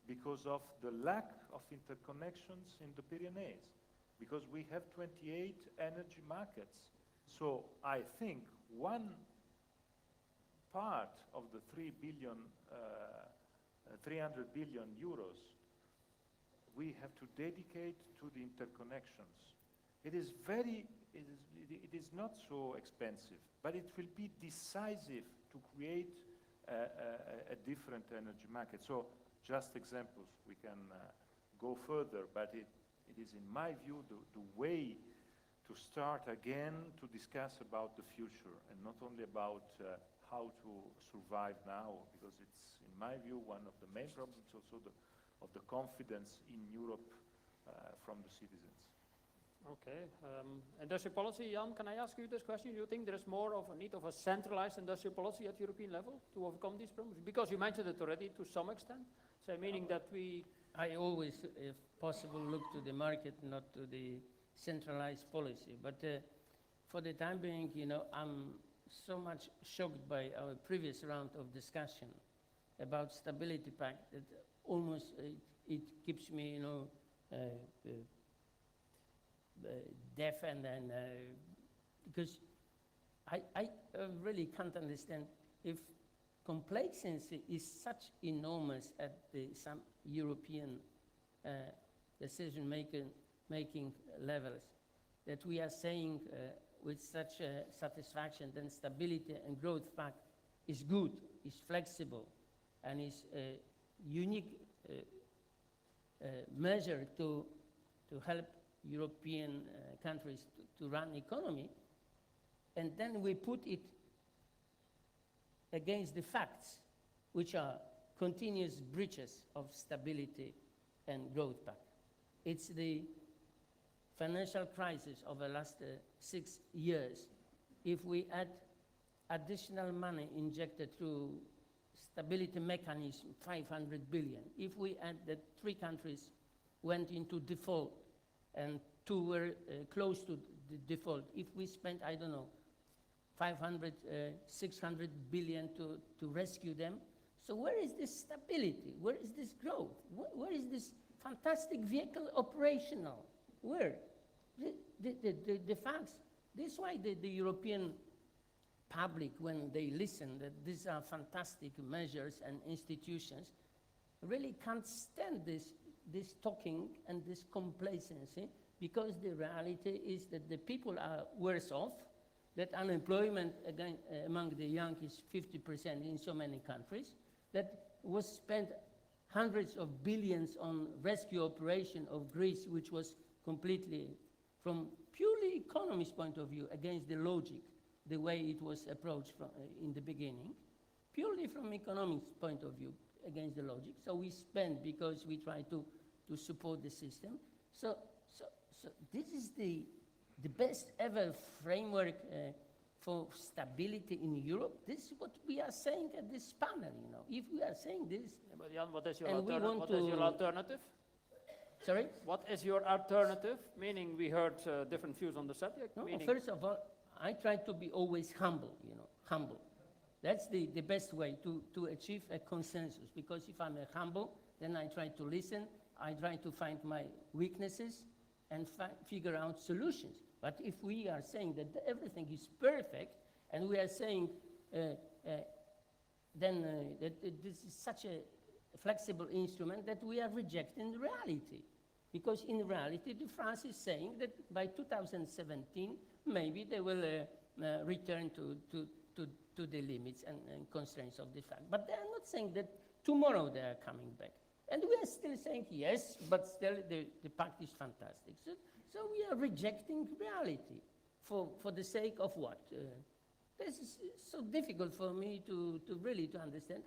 because of the lack of interconnections in the Pyrenees, because we have 28 energy markets. So I think one part of the 300 billion euros we have to dedicate to the interconnections. It is not so expensive, but it will be decisive to create a different energy market. So just examples, we can go further, but it is, in my view, the way to start again to discuss about the future and not only about how to survive now, because it's, in my view, one of the main problems also of the confidence in Europe from the citizens. Okay. Industrial policy, Jan, can I ask you this question? Do you think there is more of a need of a centralized industrial policy at European level to overcome these problems? Because you mentioned it already to some extent, so meaning that I always, if possible, look to the market, not to the centralized policy. But for the time being, I'm so much shocked by our previous round of discussion about stability pact that almost it keeps me, deaf and because I really can't understand if complexity is such enormous at some European decision-making levels that we are saying with such satisfaction that stability and growth pact is good, is flexible, and is a unique measure to help European countries to run economy, and then we put it against the facts, which are continuous breaches of stability and growth pact. It's the financial crisis of the last 6 years. If we add additional money injected through stability mechanism, 500 billion, if we add that 3 countries went into default and 2 were close to the default, if we spent, I don't know, 500, 600 billion to rescue them, so where is this stability? Where is this growth? Where is this fantastic vehicle operational. Where? The facts. This is why the European public, when they listen that these are fantastic measures and institutions, really can't stand this talking and this complacency, because the reality is that the people are worse off, that unemployment again, among the young is 50% in so many countries, that was spent hundreds of billions on rescue operation of Greece, which was completely, from purely economist point of view, against the logic, the way it was approached from, in the beginning, purely from economics point of view, against the logic. So we spend because we try to support the system. So this is the best ever framework for stability in Europe. This is what we are saying at this panel, you know. If we are saying this, Yeah, but Jan, what is your, and we want what is your to- alternative? sorry? What is your alternative? Meaning we heard different views on the subject. No, meaning first of all, I try to be always humble, you know, humble. That's the best way to achieve a consensus, because if I'm humble, then I try to listen, I try to find my weaknesses and figure out solutions. But if we are saying that everything is perfect, and we are saying then that this is such a flexible instrument, that we are rejecting reality. Because in reality, France is saying that by 2017, maybe they will return to the limits and constraints of the fact. But they are not saying that tomorrow they are coming back. And we are still saying yes, but still the pact is fantastic. So we are rejecting reality for the sake of what? This is so difficult for me to really to understand.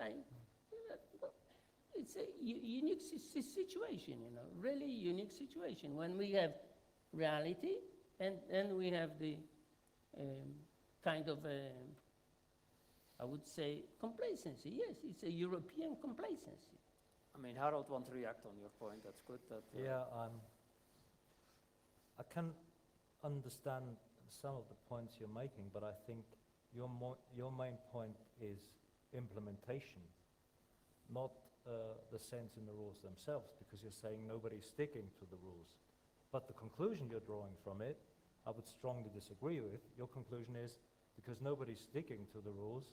It's a unique situation, you know, really unique situation when we have reality and then we have the kind of, I would say, complacency. Yes, it's a European complacency. I mean, Harold wants to react on your point. That's good. That, Yeah, I can understand some of the points you're making, but I think your main point is implementation, not the sense in the rules themselves, because you're saying nobody's sticking to the rules. But the conclusion you're drawing from it, I would strongly disagree with. Your conclusion is, because nobody's sticking to the rules,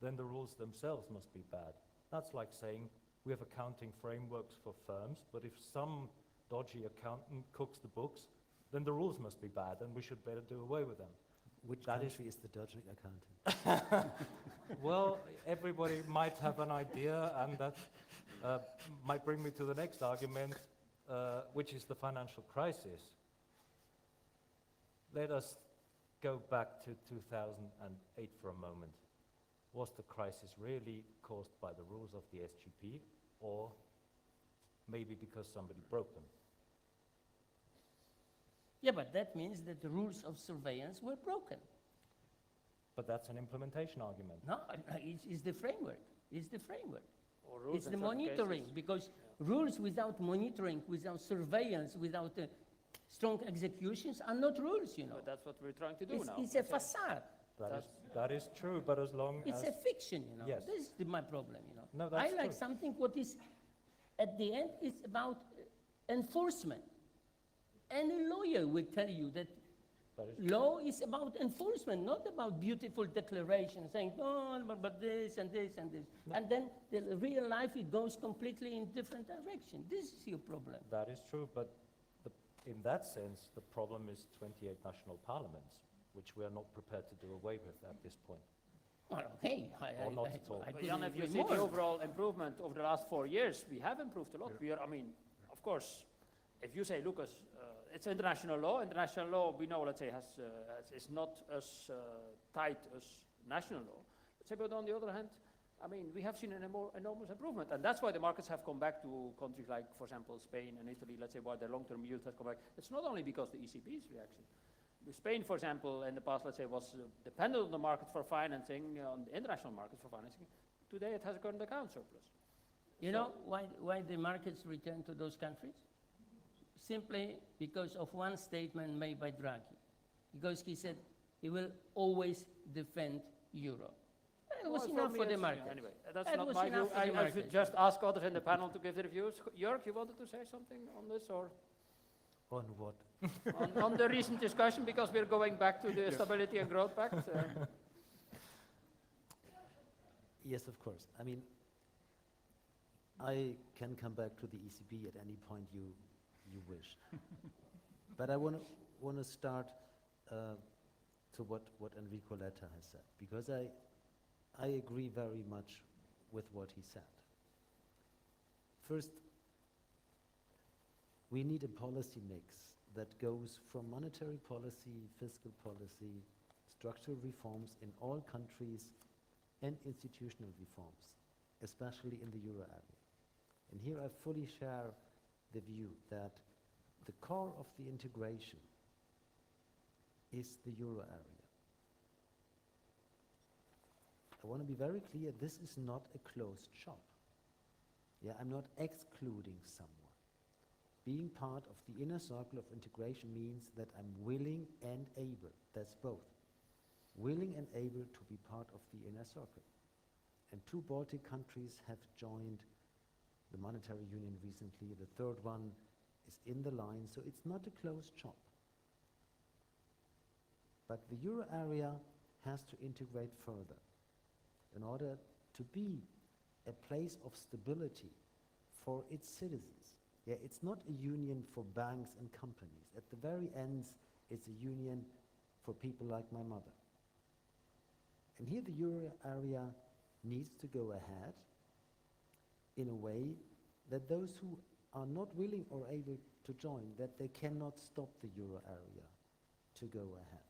then the rules themselves must be bad. That's like saying we have accounting frameworks for firms, but if some dodgy accountant cooks the books, then the rules must be bad, and we should better do away with them. Which That country is the dodgy accountant? Well, everybody might have an idea, and that might bring me to the next argument, which is the financial crisis. Let us go back to 2008 for a moment. Was the crisis really caused by the rules of the SGP, or maybe because somebody broke them? Yeah, but that means that the rules of surveillance were broken. But that's an implementation argument. No, it's the framework. It's the framework. or rules It's in the certain monitoring, cases. because rules without monitoring, without surveillance, without strong executions are not rules, you know. But that's what we're trying to do It's, now. it's a Okay. facade. That is true, but as long It's as... a fiction, you know. Yes. This is my problem, you know. No, that's I like true. something what is, at the end, it's about enforcement. Any lawyer will tell you that That is law is about enforcement, not about beautiful declarations saying, oh, but this and this and this. No. And then the real life, it goes completely in different direction. This is your problem. That is true, but in that sense, the problem is 28 national parliaments, which we are not prepared to do away with at this point. Well, okay. Or not at all. I But Jan, couldn't if you agree see the more. overall improvement over the last 4 years, we have improved a lot. We are, I mean, of course, if you say, Lucas, it's international law. International law, we know, let's say, is not as tight as national law. Let's say, but on the other hand, I mean, we have seen an enormous improvement, and that's why the markets have come back to countries like, for example, Spain and Italy. Let's say, why their long-term yield has come back. It's not only because the ECB's reaction. Spain, for example, in the past, let's say, was dependent on the market for financing, on the international market for financing. Today, it has a current account surplus. You know why the markets return to those countries? Simply because of one statement made by Draghi. Because he said he will always defend euro. It was Well, enough me for the it's- market. Anyway, that's That not was my view. enough for the I should market. just ask others in the panel to give their views. Jörg, you wanted to say something on this, or On what? on the recent discussion, because we're going back to the Stability and Growth Pact? Yes, of course. I mean, I can come back to the ECB at any point you wish. But I want to start to what Enrico Letta has said, because I agree very much with what he said. First, we need a policy mix that goes from monetary policy, fiscal policy, structural reforms in all countries, and institutional reforms, especially in the euro area. And here I fully share the view that the core of the integration is the euro area. I want to be very clear, this is not a closed shop. Yeah, I'm not excluding someone. Being part of the inner circle of integration means that I'm willing and able, that's both, willing and able to be part of the inner circle. And 2 Baltic countries have joined the monetary union recently. The 3rd one is in the line, so it's not a closed shop. But the euro area has to integrate further in order to be a place of stability for its citizens. Yeah, it's not a union for banks and companies. At the very end, it's a union for people like my mother. And here the euro area needs to go ahead in a way that those who are not willing or able to join, that they cannot stop the euro area to go ahead.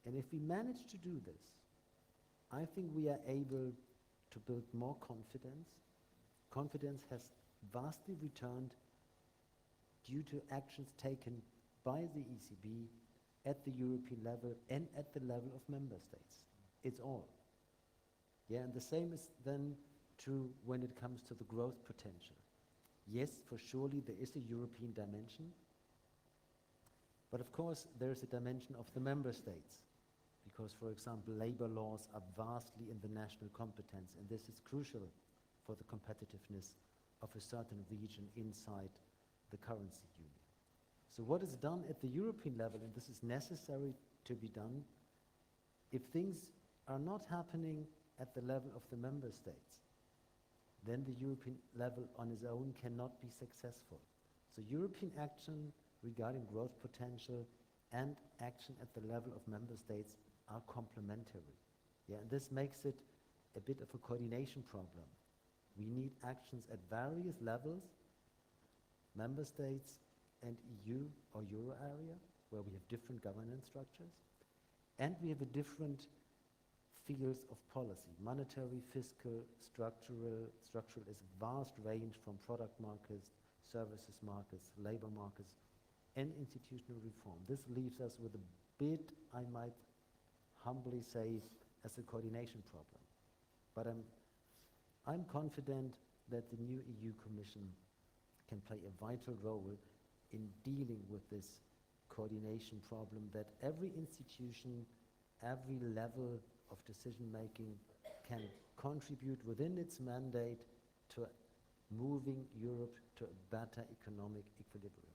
And if we manage to do this, I think we are able to build more confidence. Confidence has vastly returned due to actions taken by the ECB at the European level and at the level of member states. It's all. Yeah, and the same is then true when it comes to the growth potential. Yes, for surely there is a European dimension, but of course there is a dimension of the member states, because, for example, labor laws are vastly in the national competence, and this is crucial for the competitiveness of a certain region inside the currency union. So what is done at the European level, and this is necessary to be done, if things are not happening at the level of the member states, then the European level on its own cannot be successful. So European action regarding growth potential and action at the level of member states are complementary. Yeah, and this makes it a bit of a coordination problem. We need actions at various levels, member states and EU or euro area, where we have different governance structures, and we have a different fields of policy, monetary, fiscal, structural. Structural is a vast range from product markets, services markets, labor markets, and institutional reform. This leaves us with a bit, I might humbly say, as a coordination problem. But I'm confident that the new EU Commission can play a vital role in dealing with this coordination problem, that every institution, every level of decision-making can contribute within its mandate to moving Europe to a better economic equilibrium.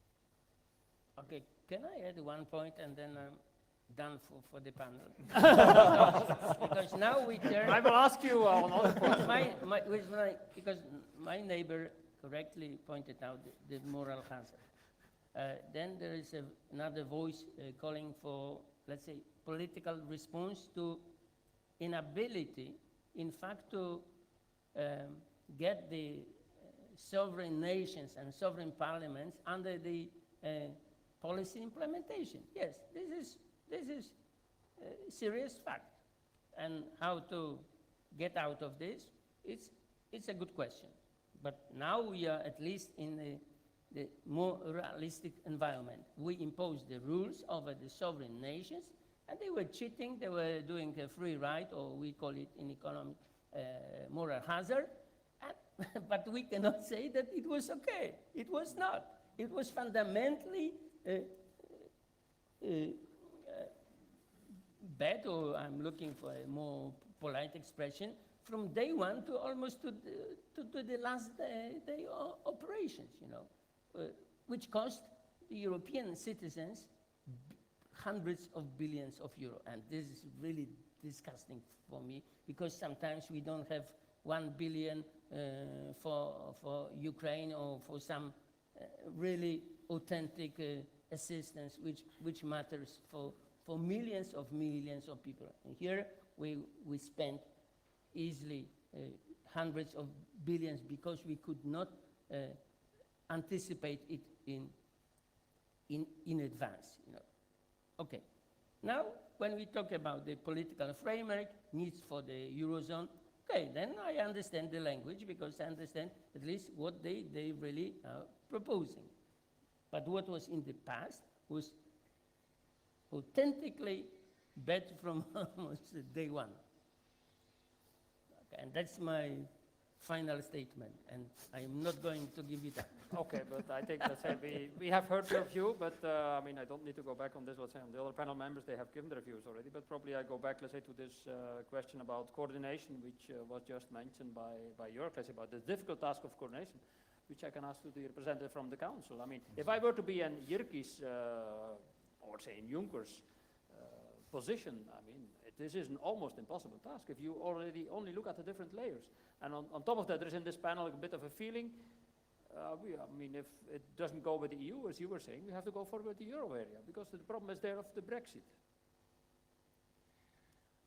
Okay, can I add one point and then I'm done for the panel? Because now we turn... I will ask you on other points. Because my neighbor correctly pointed out the moral hazard. Then there is another voice calling for, let's say, political response to inability, in fact, to get the sovereign nations and sovereign parliaments under the policy implementation. Yes, this is a serious fact. And how to get out of this, it's a good question. But now we are at least in the more realistic environment. We impose the rules over the sovereign nations, and they were cheating, they were doing a free ride, or we call it in economic moral hazard, but we cannot say that it was okay. It was not. It was fundamentally bad, or I'm looking for a more polite expression, from day one to almost to the last day operations, you know, which cost the European citizens hundreds of billions of euro. And this is really disgusting for me, because sometimes we don't have 1 billion for Ukraine, or for some really authentic assistance, which matters for millions of people. And here we spend easily hundreds of billions, because we could not anticipate it in advance, you know. Okay, now when we talk about the political framework, needs for the Eurozone, okay, then I understand the language, because I understand at least what they really are proposing. But what was in the past was authentically bad from almost day one. Okay, and that's my final statement, and I'm not going to give it up. Okay, but I think, let's say, we have heard your view, but I mean, I don't need to go back on this, let's say, on the other panel members, they have given their views already, but probably I go back, let's say, to this question about coordination, which was just mentioned by Jörg, let's say, about the difficult task of coordination, which I can ask to the representative from the council. I mean, if I were to be in Jyrki's, or say in Juncker's position, I mean, this is an almost impossible task if you already only look at the different layers. And on top of that, there is in this panel a bit of a feeling, I mean, if it doesn't go with the EU, as you were saying, we have to go forward with the euro area, because the problem is there of the Brexit.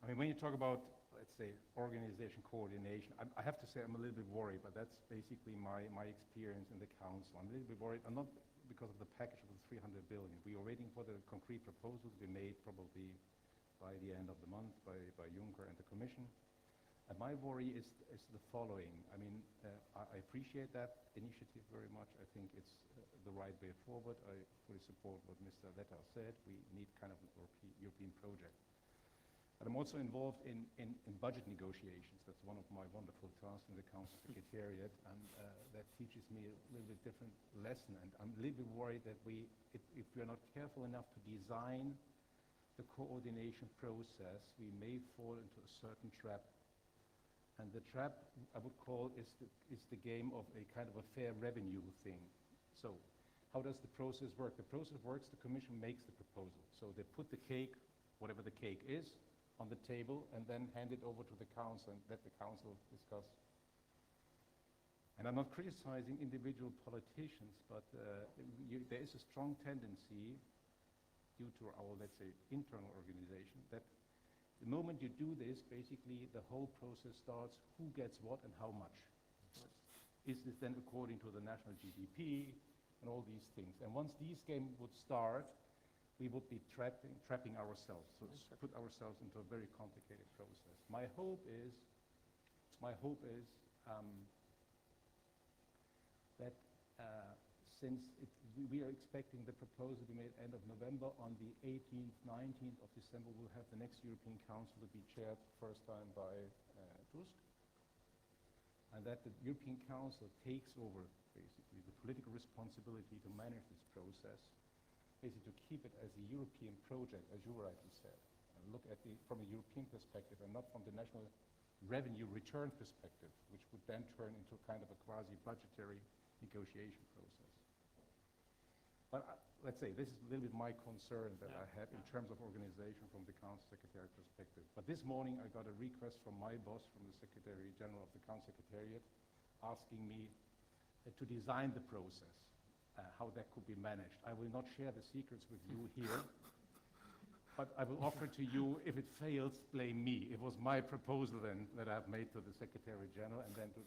I mean, when you talk about, let's say, organization coordination, I have to say I'm a little bit worried, but that's basically my experience in the council. I'm a little bit worried, and not because of the package of the 300 billion. We are waiting for the concrete proposals to be made probably by the end of the month by Juncker and the Commission. And my worry is the following. I mean, I appreciate that initiative very much. I think it's the right way forward. I fully support what Mr. Letta said. We need kind of an European project. But I'm also involved in budget negotiations. That's one of my wonderful tasks in the Council Secretariat, and that teaches me a little bit different lesson. And I'm a little bit worried that if we're not careful enough to design the coordination process, we may fall into a certain trap. And the trap, I would call, is the game of a kind of a fair revenue thing. So how does the process work? The process works, the Commission makes the proposal. So they put the cake, whatever the cake is, on the table, and then hand it over to the Council and let the Council discuss. And I'm not criticizing individual politicians, but there is a strong tendency, due to our, let's say, internal organization, that the moment you do this, basically the whole process starts, who gets what and how much. Is this then according to the national GDP and all these things? And once these games would start, we would be trapping ourselves, so put ourselves into a very complicated process. My hope is that since we are expecting the proposal to be made end of November, on the 18th, 19th of December, we'll have the next European Council to be chaired first time by Tusk, and that the European Council takes over, basically, the political responsibility to manage this process, basically to keep it as a European project, as you rightly said, and look at it from a European perspective and not from the national revenue return perspective, which would then turn into kind of a quasi-budgetary negotiation process. But let's say, this is a little bit my concern that I have in terms of organization from the Council Secretariat perspective. But this morning I got a request from my boss, from the Secretary General of the Council Secretariat, asking me to design the process, how that could be managed. I will not share the secrets with you here, but I will offer to you, if it fails, blame me. It was my proposal then that I've made to the Secretary General and then to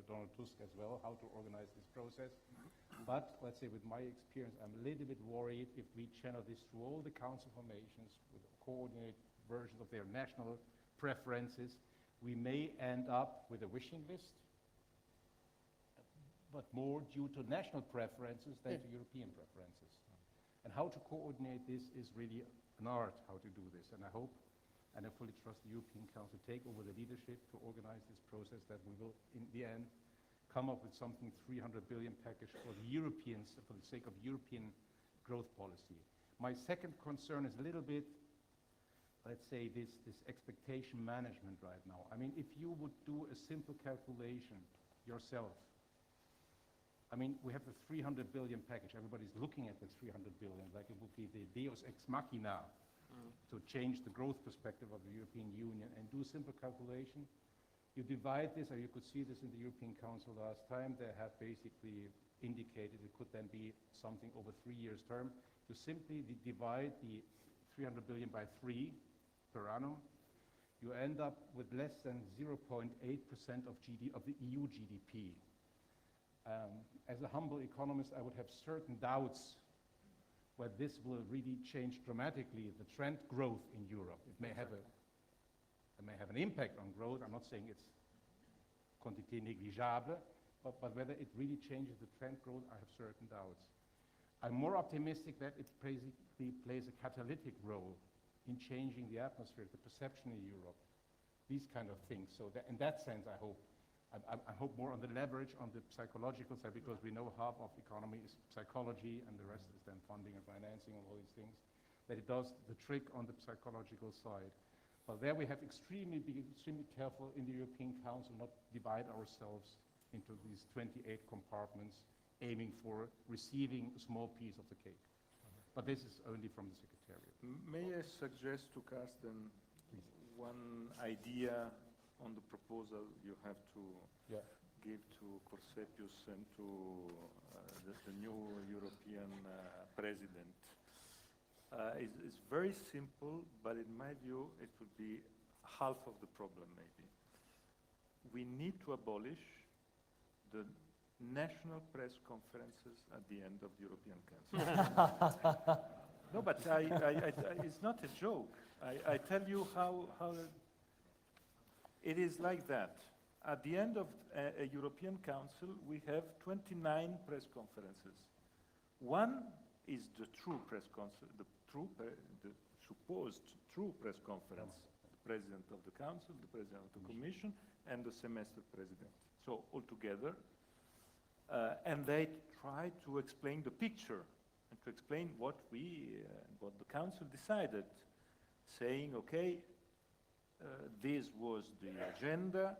Donald Tusk as well, how to organize this process. But let's say with my experience, I'm a little bit worried if we channel this through all the council formations with coordinated versions of their national preferences, we may end up with a wishing list, but more due to national preferences than to European preferences. And how to coordinate this is really an art, how to do this. And I hope, and I fully trust the European Council to take over the leadership to organize this process, that we will, in the end, come up with something 300 billion package for the Europeans, for the sake of European growth policy. My second concern is a little bit let's say, this expectation management right now. I mean, if you would do a simple calculation yourself, I mean, we have the 300 billion package. Everybody's looking at the 300 billion like it would be the deus ex machina to change the growth perspective of the European Union, and do a simple calculation. You divide this, or you could see this in the European Council last time. They have basically indicated it could then be something over 3 years term. You simply divide the 300 billion by 3 per annum. You end up with less than 0.8% of the EU GDP. As a humble economist, I would have certain doubts whether this will really change dramatically the trend growth in Europe. It may have an impact on growth. I'm not saying it's quantité négligeable, but whether it really changes the trend growth, I have certain doubts. I'm more optimistic that it basically plays a catalytic role in changing the atmosphere, the perception in Europe, these kind of things. So that, in that sense, I hope more on the leverage on the psychological side, because we know half of economy is psychology and the rest is then funding and financing and all these things, that it does the trick on the psychological side. But there we have be extremely careful in the European Council, not divide ourselves into these 28 compartments, aiming for receiving a small piece of the cake. But this is only from the Secretariat. May I suggest to Carsten one idea on the proposal you have to give to Corsepius and to the new European president? It's very simple, but in my view, it would be half of the problem, maybe. We need to abolish the national press conferences at the end of the European Council. No, but it's not a joke. I tell you how it is like that. At the end of a European Council, we have 29 press conferences. One is the true press conference, the supposed true press conference, the President of the Council, the President of the Commission, and the semester President. So all together, and they try to explain the picture and to explain what the Council decided, saying, okay, this was the agenda,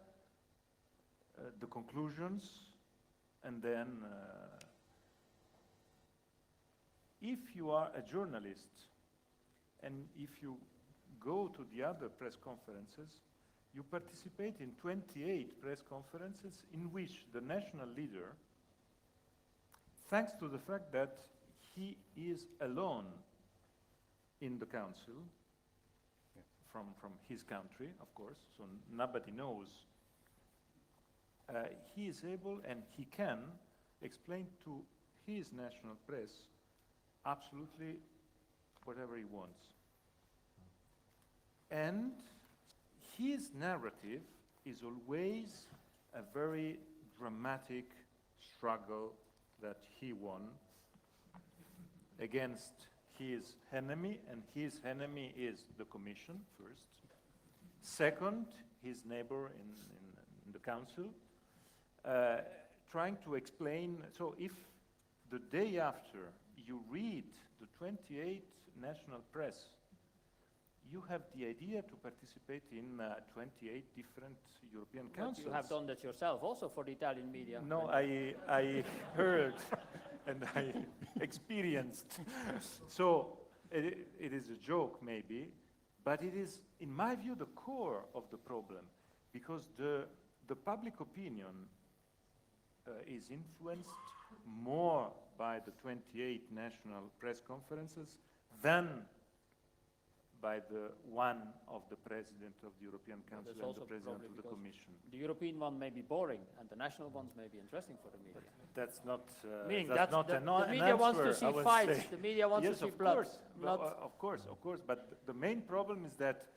the conclusions, and then if you are a journalist and if you go to the other press conferences, you participate in 28 press conferences in which the national leader, thanks to the fact that he is alone in the council, from his country, of course, so nobody knows, he is able and he can explain to his national press absolutely whatever he wants. And his narrative is always a very dramatic struggle that he won against his enemy, and his enemy is the Commission, first. Second, his neighbor in the Council, trying to explain. So if the day after you read the 28 national press, you have the idea to participate in 28 different European councils. You have done that yourself also for the Italian media. No, I heard and I experienced. So it is a joke maybe, but it is, in my view, the core of the problem, because the public opinion is influenced more by the 28 national press conferences than by the one of the President of the European Council and the President of the Commission. The European one may be boring, and the national ones may be interesting for the media. That's not. Meaning that's not the an media wants to answer, see I would fights. say. The media wants Yes, to see of blood. course. Of course. But the main problem is that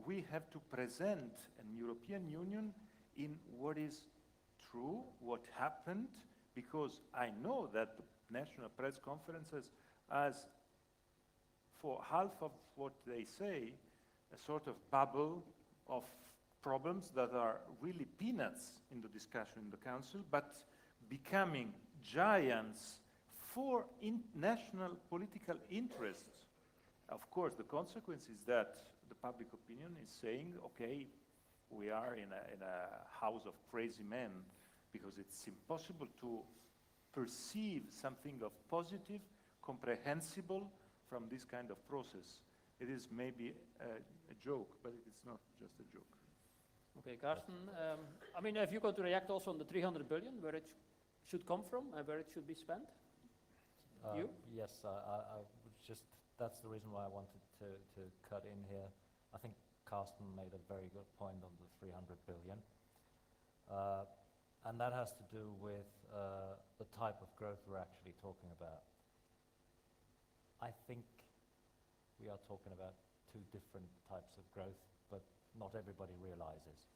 we have to present an European Union in what is true, what happened, because I know that the national press conferences, as for half of what they say, a sort of bubble of problems that are really peanuts in the discussion in the Council, but becoming giants for national political interests Of course, the consequence is that the public opinion is saying, okay, we are in a house of crazy men, because it's impossible to perceive something of positive, comprehensible from this kind of process. It is maybe a joke, but it's not just a joke. Okay, Carsten, I mean, if you going to react also on the 300 billion, where it should come from and where it should be spent? You? Yes, I would just, that's the reason why I wanted to cut in here. I think Carsten made a very good point on the 300 billion. And that has to do with the type of growth we're actually talking about. I think we are talking about two different types of growth, but not everybody realizes.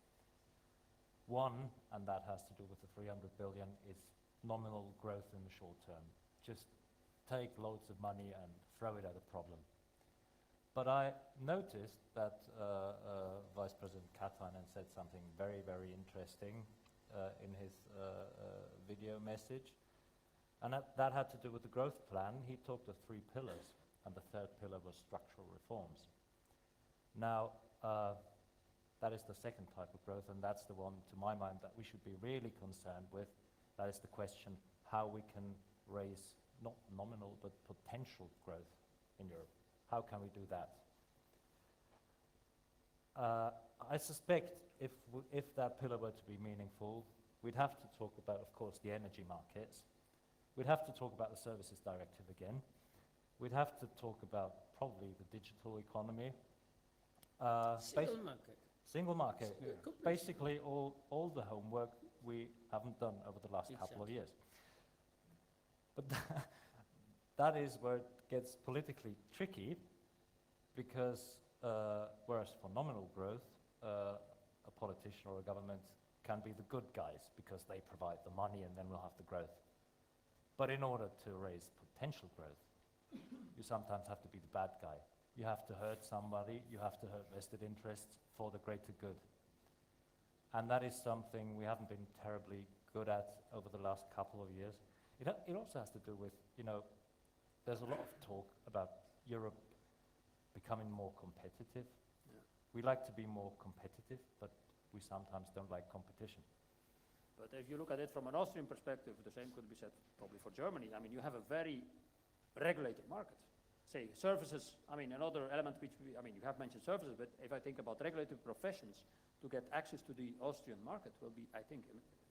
One, and that has to do with the 300 billion, is nominal growth in the short term. Just take loads of money and throw it at a problem. But I noticed that Vice President Katainen said something very, very interesting in his video message. And that had to do with the growth plan. He talked of 3 pillars, and the third pillar was structural reforms. Now, that is the second type of growth, and that's the one, to my mind, that we should be really concerned with. That is the question how we can raise not nominal but potential growth in Europe. How can we do that? I suspect if that pillar were to be meaningful, we'd have to talk about, of course, the energy markets. We'd have to talk about the Services Directive again. We'd have to talk about probably the digital economy. Single market. Single market. Completely. Basically, all the homework we haven't done over the last couple of Exactly. years. But that is where it gets politically tricky, because whereas for nominal growth, a politician or a government can be the good guys because they provide the money and then we'll have the growth. But in order to raise potential growth, you sometimes have to be the bad guy. You have to hurt somebody, you have to hurt vested interests for the greater good. And that is something we haven't been terribly good at over the last couple of years. It also has to do with, there's a lot of talk about Europe becoming more competitive. Yeah. We like to be more competitive, but we sometimes don't like competition. But if you look at it from an Austrian perspective, the same could be said probably for Germany. I mean, you have a very regulated market. Say, services, I mean, another element which you have mentioned services, but if I think about regulated professions, to get access to the Austrian market will be, I think,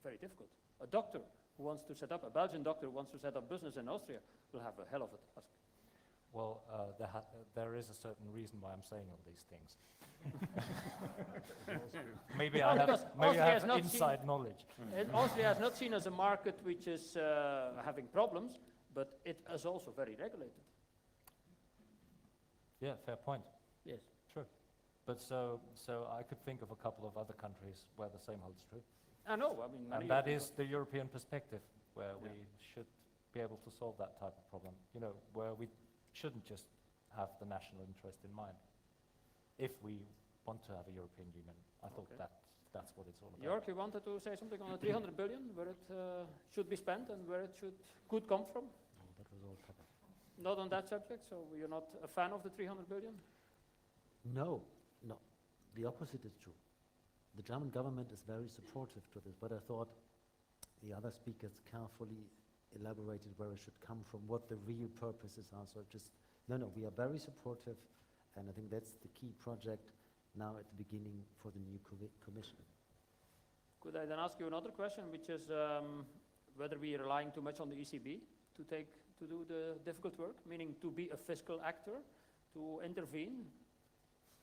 very difficult. A doctor who wants to set up, a Belgian doctor who wants to set up business in Austria will have a hell of a task. Well, there is a certain reason why I'm saying all these things. Maybe I have inside knowledge. And Austria is not seen as a market which is having problems, but it is also very regulated. Yeah, fair point. Yes. True. But so I could think of a couple of other countries where the same holds true. I know, I mean... And that is the European perspective, where we should be able to solve that type of problem. Where we shouldn't just have the national interest in mind. If we want to have a European Union, I thought that's what it's all about. Jörg, you wanted to say something on the 300 billion, where it should be spent and where it could come from? No, that was all covered. Not on that subject, so you're not a fan of the 300 billion? No. The opposite is true. The German government is very supportive to this, but I thought the other speakers carefully elaborated where it should come from, what the real purposes are. So we are very supportive, and I think that's the key project now at the beginning for the new commission. Could I then ask you another question, which is whether we are relying too much on the ECB to do the difficult work, meaning to be a fiscal actor, to intervene,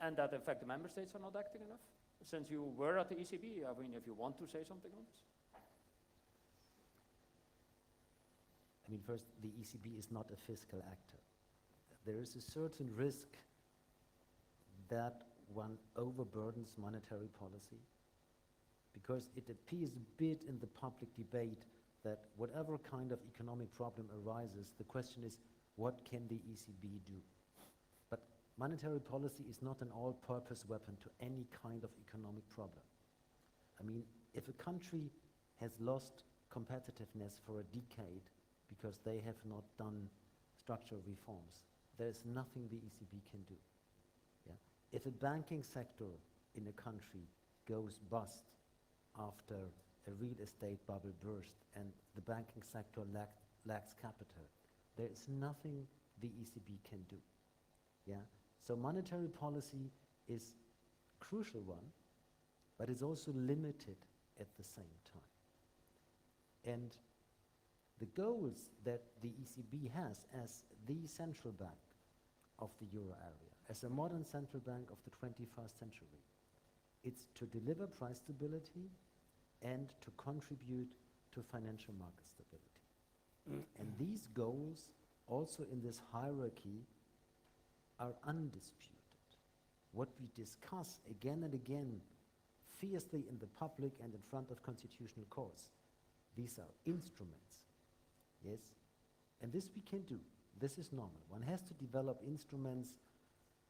and that in fact the member states are not acting enough? Since you were at the ECB, I mean, if you want to say something on this? I mean, first, the ECB is not a fiscal actor. There is a certain risk that one overburdens monetary policy, because it appears a bit in the public debate that whatever kind of economic problem arises, the question is, what can the ECB do? But monetary policy is not an all-purpose weapon to any kind of economic problem. I mean, if a country has lost competitiveness for a decade because they have not done structural reforms, there's nothing the ECB can do. Yeah? If a banking sector in a country goes bust after a real estate bubble burst and the banking sector lacks capital, there is nothing the ECB can do. Yeah? So monetary policy is a crucial one, but it's also limited at the same time. And the goals that the ECB has as the central bank of the euro area, as a modern central bank of the 21st century, it's to deliver price stability and to contribute to financial market stability. And these goals, also in this hierarchy, are undisputed. What we discuss again and again, fiercely in the public and in front of constitutional courts, these are instruments, yes? And this we can do. This is normal. One has to develop instruments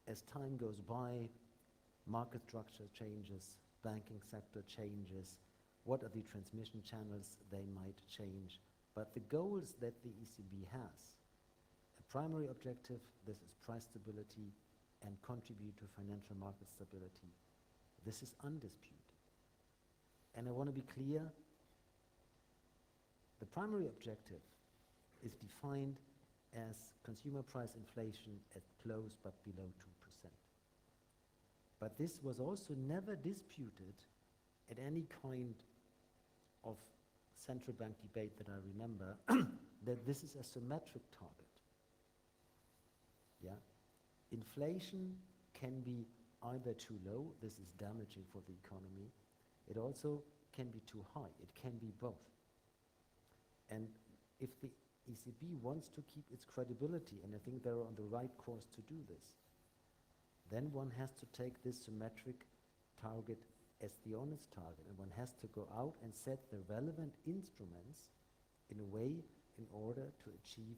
as time goes by, market structure changes, banking sector changes, what are the transmission channels they might change. But the goals that the ECB has, a primary objective, this is price stability and contribute to financial market stability. This is undisputed. And I want to be clear, the primary objective is defined as consumer price inflation at close but below 2%. But this was also never disputed at any kind of central bank debate that I remember, that this is a symmetric target. Yeah? Inflation can be either too low, this is damaging for the economy. It also can be too high, it can be both. And if the ECB wants to keep its credibility, and I think they're on the right course to do this, then one has to take this symmetric target as the honest target, and one has to go out and set the relevant instruments in a way in order to achieve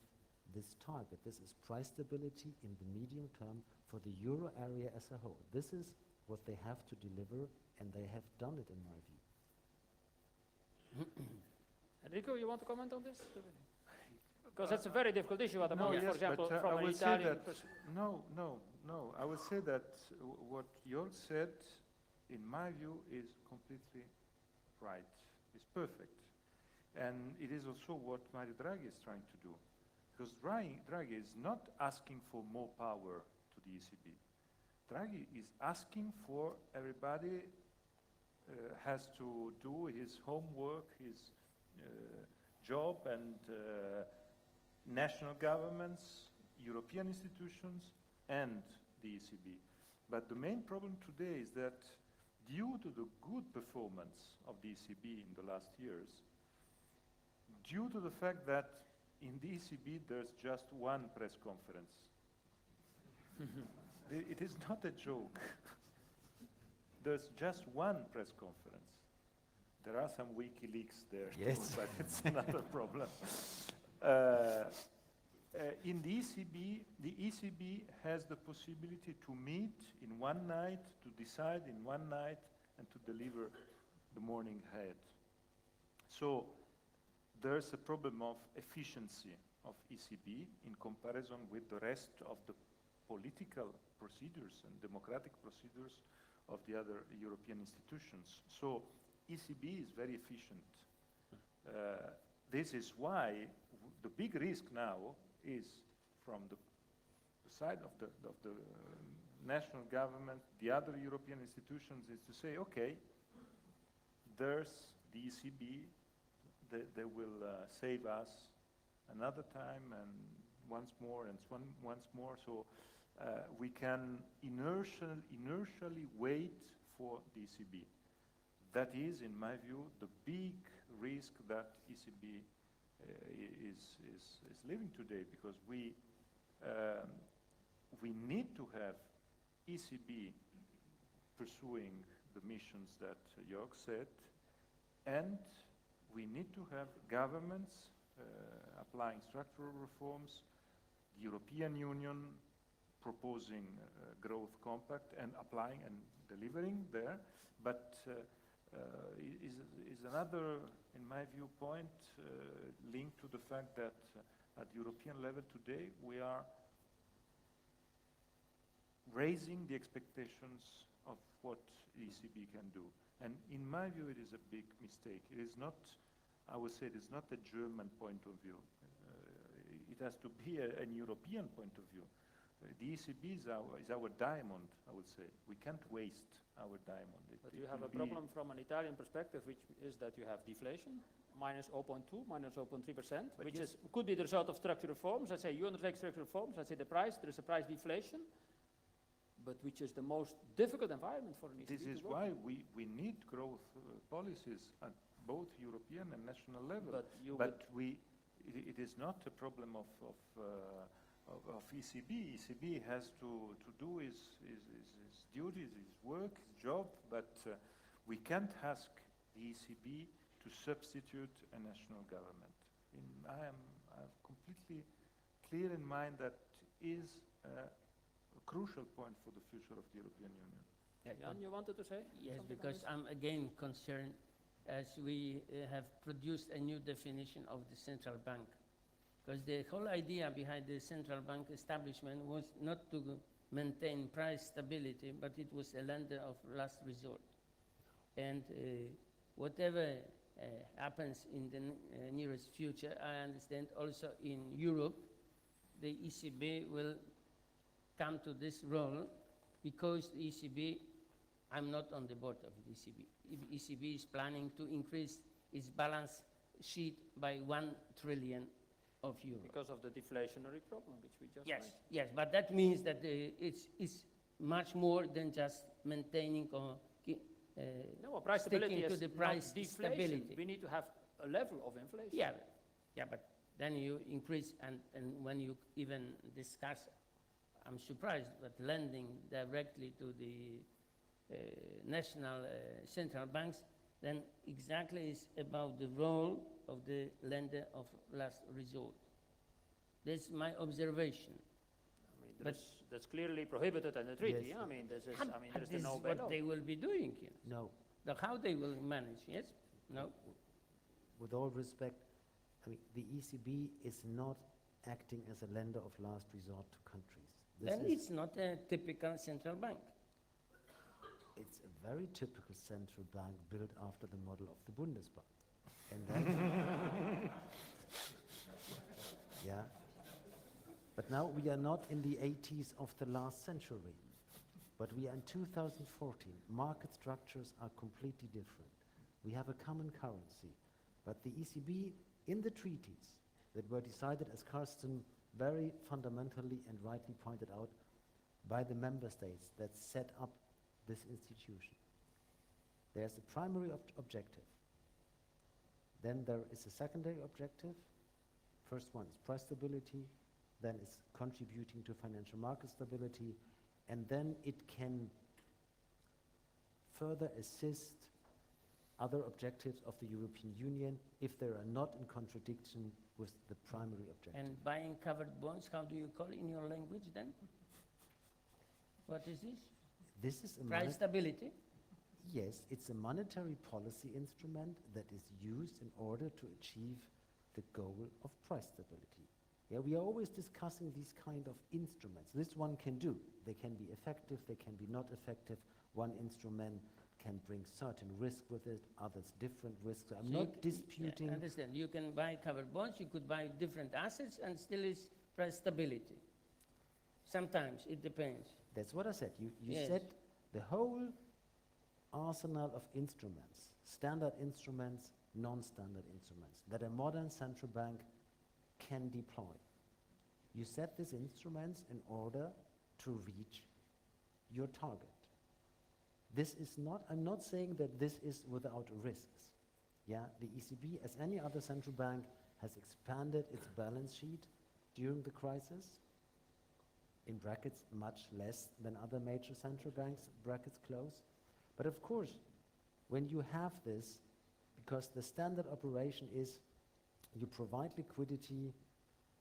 this target. This is price stability in the medium term for the euro area as a whole. This is what they have to deliver, and they have done it in my view. Enrico, you want to comment on this? Because that's a very difficult issue at the No, moment, yes, for example, but, from I an would say Italian that perspective. no. I would say that what Jörg said, in my view, is completely right. It's perfect. And it is also what Mario Draghi is trying to do. Because Draghi is not asking for more power to the ECB. Draghi is asking for everybody has to do his homework, his job, and national governments, European institutions, and the ECB. But the main problem today is that due to the good performance of the ECB in the last years, due to the fact that in the ECB there's just one press conference, it is not a joke. There's just one press conference. There are some WikiLeaks there, Yes. too, but it's another problem. In the ECB has the possibility to meet in one night, to decide in one night, and to deliver the morning ahead. So there's a problem of efficiency of ECB in comparison with the rest of the political procedures and democratic procedures of the other European institutions. So ECB is very efficient. This is why the big risk now is from the side of the national government, the other European institutions, is to say, okay, there's the ECB, they will save us another time and once more and once more. So we can inertially wait for the ECB. That is, in my view, the big risk that ECB is living today, because we need to have ECB pursuing the missions that Jörg said, and we need to have governments applying structural reforms, the European Union proposing a growth compact and applying and delivering there, but is another, in my viewpoint, linked to the fact that at European level today we are raising the expectations of what the ECB can do. And in my view, it is a big mistake. It is not, I would say, it is not a German point of view. It has to be an European point of view. The ECB is our diamond, I would say. We can't waste our diamond. But you have a problem from an Italian perspective, which is that you have deflation, minus 0.2, minus 0.3%, which could be the result of structural reforms. I say you undertake structural reforms, I say the price, there is a price deflation, but which is the most difficult environment for an ECB. This is why we need growth policies at both European and national level. It is not a problem of ECB. ECB has to do his duties, his work, his job, but we can't ask the ECB to substitute a national government. I'm completely clear in mind that is a crucial point for the future of the European Union. Jan, you wanted to say? Yes, something because I'm again concerned as we have produced a new definition of the central bank. Because the whole idea behind the central bank establishment was not to maintain price stability, but it was a lender of last resort. And whatever happens in the nearest future, I understand also in Europe, the ECB will come to this role because the ECB, I'm not on the board of the ECB. The ECB is planning to increase its balance sheet by 1 trillion of euros. Because of the deflationary problem, which we just mentioned. Yes, but that means that it's much more than just maintaining or No, price stability sticking to is the not price deflation. stability. We need to have a level of inflation. Yeah, but then you increase, and when you even discuss, I'm surprised, but lending directly to the national central banks, then exactly is about the role of the lender of last resort. That's my observation. I mean, that's clearly prohibited in the treaty. Yes. I mean, there is This no is bail what they will be doing here. No, How they will manage, yes? No? with all respect, I mean, the ECB is not acting as a lender of last resort to countries. Then it's not a typical central bank. It's a very typical central bank built after the model of the Bundesbank. And then, yeah. But now we are not in the 80s of the last century, but we are in 2014. Market structures are completely different. We have a common currency, but the ECB in the treaties that were decided, as Carsten very fundamentally and rightly pointed out, by the member states that set up this institution. There's a primary objective. Then there is a secondary objective. First one is price stability, then it's contributing to financial market stability, and then it can further assist other objectives of the European Union if they are not in contradiction with the primary objective. And buying covered bonds, how do you call it in your language then? What is this? This is a Price stability? Yes, it's a monetary policy instrument that is used in order to achieve the goal of price stability. Yeah, we are always discussing these kind of instruments. This one can do. They can be effective, they can be not effective. One instrument can bring certain risk with it, others different risks. I'm So not disputing. I understand. You can buy covered bonds, you could buy different assets, and still is price stability. Sometimes, it depends. That's what I said. You Yes. said the whole arsenal of instruments, standard instruments, non-standard instruments, that a modern central bank can deploy. You set these instruments in order to reach your target. This is not, I'm not saying that this is without risks. Yeah, the ECB, as any other central bank, has expanded its balance sheet during the crisis, in brackets much less than other major central banks, brackets close. But of course, when you have this, because the standard operation is you provide liquidity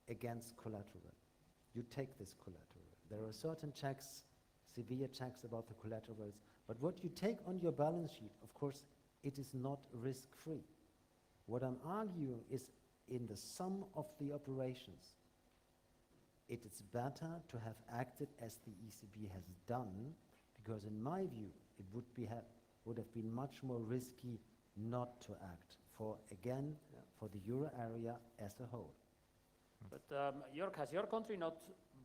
against collateral. You take this collateral. There are certain checks, severe checks about the collaterals, but what you take on your balance sheet, of course, it is not risk-free. What I'm arguing is in the sum of the operations, it is better to have acted as the ECB has done, because in my view, it would have been much more risky not to act for, again, for the euro area as a whole. But Jörg, has your country not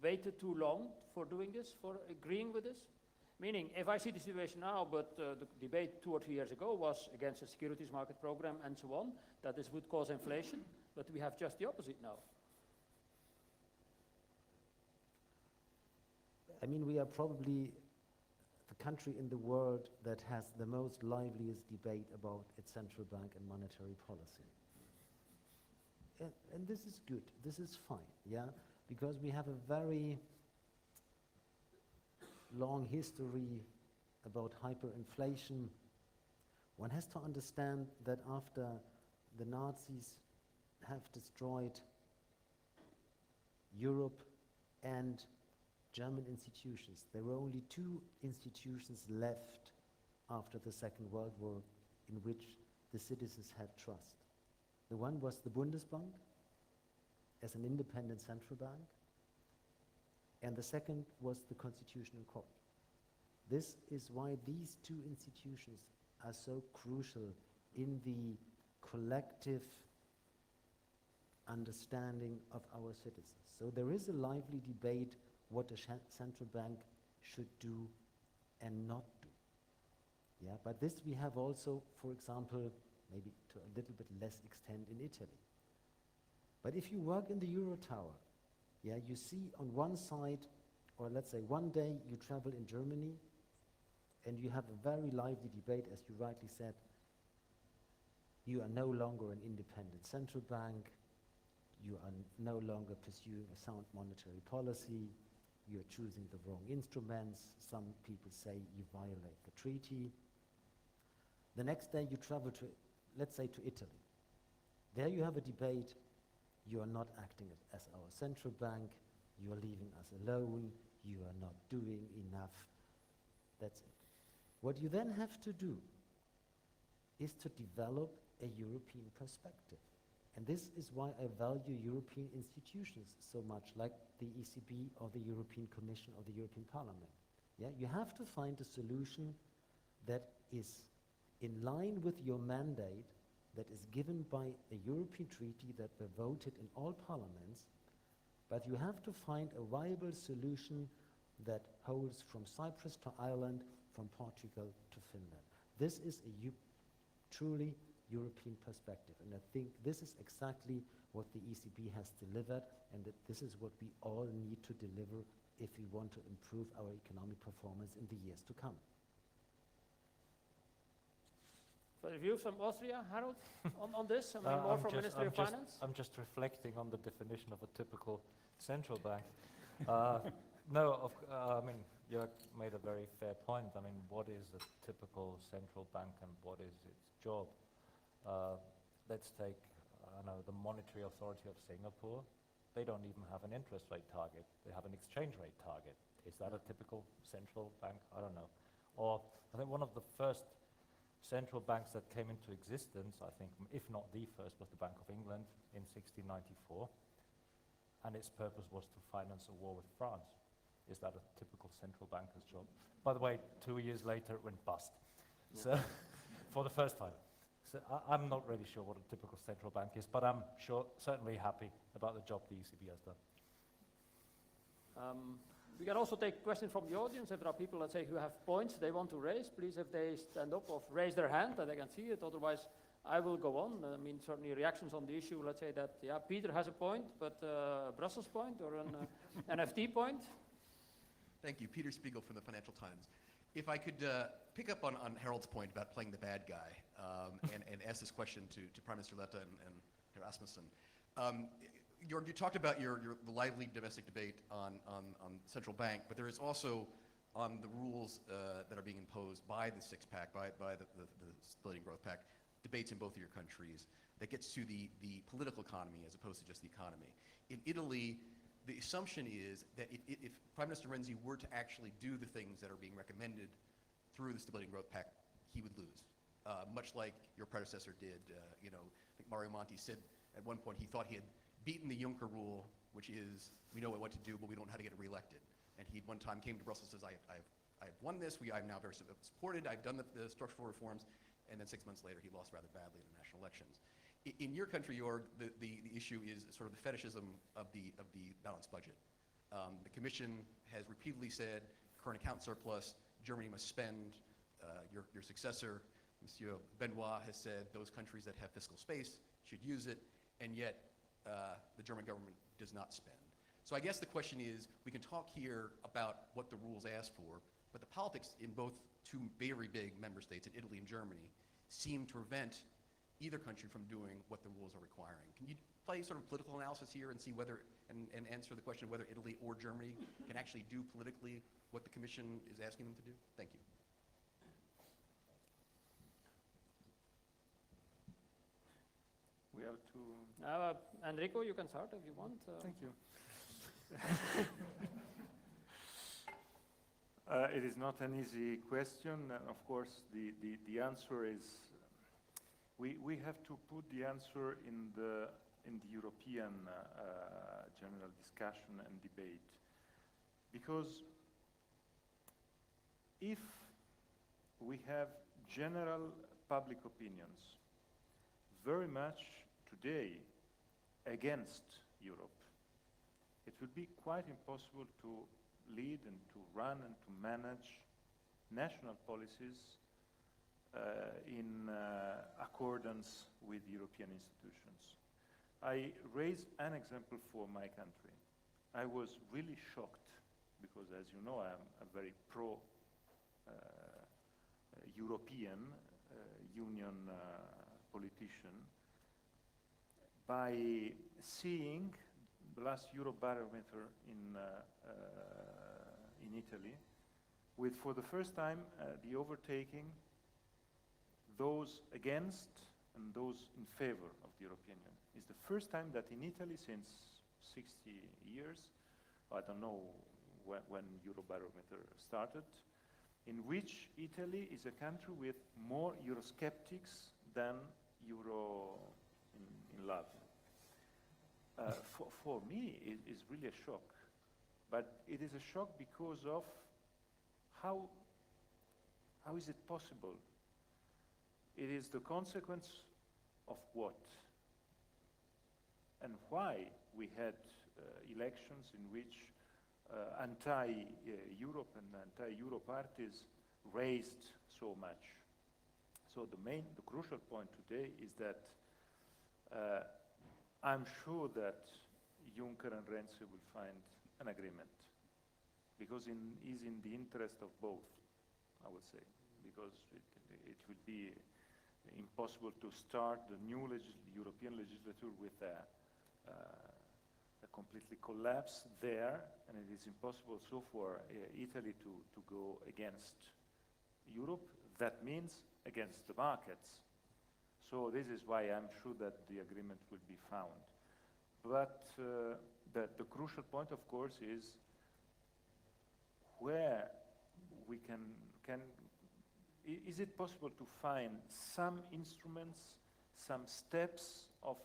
waited too long for doing this, for agreeing with this? Meaning, if I see the situation now, but the debate 2 or 3 years ago was against the securities market program and so on, that this would cause inflation, but we have just the opposite now. I mean, we are probably the country in the world that has the most liveliest debate about its central bank and monetary policy. And this is good, this is fine, yeah? Because we have a very long history about hyperinflation. One has to understand that after the Nazis have destroyed Europe and German institutions, there were only 2 institutions left after the Second World War in which the citizens had trust. The one was the Bundesbank as an independent central bank, and the second was the Constitutional Court. This is why these 2 institutions are so crucial in the collective understanding of our citizens. So there is a lively debate what a central bank should do and not do. Yeah, but this we have also, for example, maybe to a little bit less extent in Italy. But if you work in the Euro Tower, yeah, you see on one side, or let's say one day you travel in Germany and you have a very lively debate, as you rightly said. You are no longer an independent central bank, you are no longer pursuing a sound monetary policy, you are choosing the wrong instruments, some people say you violate the treaty. The next day you travel to, let's say, to Italy. There you have a debate, you are not acting as our central bank, you are leaving us alone, you are not doing enough, that's it. What you then have to do is to develop a European perspective. And this is why I value European institutions so much, like the ECB or the European Commission or the European Parliament. Yeah? You have to find a solution that is in line with your mandate, that is given by a European treaty that were voted in all parliaments, but you have to find a viable solution that holds from Cyprus to Ireland, from Portugal to Finland. This is a truly European perspective, and I think this is exactly what the ECB has delivered, and that this is what we all need to deliver if we want to improve our economic performance in the years to come. Further views from Austria, Harold, on this? I mean, more from Ministry of Finance? I'm just reflecting on the definition of a typical central bank. I mean, Jörg made a very fair point. I mean, what is a typical central bank and what is its job? Let's take, the Monetary Authority of Singapore. They don't even have an interest rate target. They have an exchange rate target. Is that a typical central bank? I don't know. Or I think one of the first central banks that came into existence, I think, if not the first, was the Bank of England in 1694. And its purpose was to finance a war with France. Is that a typical central banker's job? By the way, 2 years later, it went bust. So, for the first time. So I'm not really sure what a typical central bank is, but I'm certainly happy about the job the ECB has done. We can also take questions from the audience. If there are people, let's say, who have points they want to raise, please, if they stand up or raise their hand, that I can see it. Otherwise, I will go on. I mean, certainly reactions on the issue, let's say that, yeah, Peter has a point, but a Brussels point or an NFT point? Thank you. Peter Spiegel from the Financial Times. If I could pick up on Harold's point about playing the bad guy and ask this question to Prime Minister Letta and Herr Asmussen. You talked about the lively domestic debate on central bank, but there is also on the rules that are being imposed by the six-pack, by the Stability and Growth Pact, debates in both of your countries that gets to the political economy as opposed to just the economy. In Italy, the assumption is that if Prime Minister Renzi were to actually do the things that are being recommended through the Stability and Growth Pact, he would lose, much like your predecessor did. I think Mario Monti said at one point he thought he had beaten the Juncker rule which is we know what to do, but we don't know how to get reelected. And he one time came to Brussels and says, I've won this, I'm now very supported, I've done the structural reforms, and then 6 months later he lost rather badly in the national elections. In your country, Jorg, the issue is sort of the fetishism of the balanced budget. The Commission has repeatedly said, current account surplus, Germany must spend. Your successor, Monsieur Benoit, has said those countries that have fiscal space should use it, and yet the German government does not spend. So I guess the question is, we can talk here about what the rules ask for, but the politics in both two very big member states, in Italy and Germany, seem to prevent either country from doing what the rules are requiring. Can you play sort of political analysis here and see whether, and answer the question of whether Italy or Germany can actually do politically what the Commission is asking them to do? Thank you. We have to... Enrico, you can start if you want. Thank you. It is not an easy question. Of course, the answer is, we have to put the answer in the European general discussion and debate. Because if we have general public opinions very much today against Europe, it would be quite impossible to lead and to run and to manage national policies in accordance with European institutions. I raise an example for my country. I was really shocked because, as you know, I'm a very pro-European Union politician, by seeing the last Eurobarometer in Italy, with for the first time the overtaking those against and those in favor of the European Union. It's the first time that in Italy since 60 years, I don't know when Eurobarometer started, in which Italy is a country with more Eurosceptics than Euro in love. For me, it is really a shock. But it is a shock because of how is it possible? It is the consequence of what? And why we had elections in which anti-Europe and anti-Euro parties raised so much. So the crucial point today is that I'm sure that Juncker and Renzi will find an agreement, because it is in the interest of both, I would say, because it will be impossible to start the new European legislature with a completely collapse there, and it is impossible so for Italy to go against Europe. That means against the markets. So this is why I'm sure that the agreement will be found. But the crucial point, of course, is where we is it possible to find some instruments, some steps of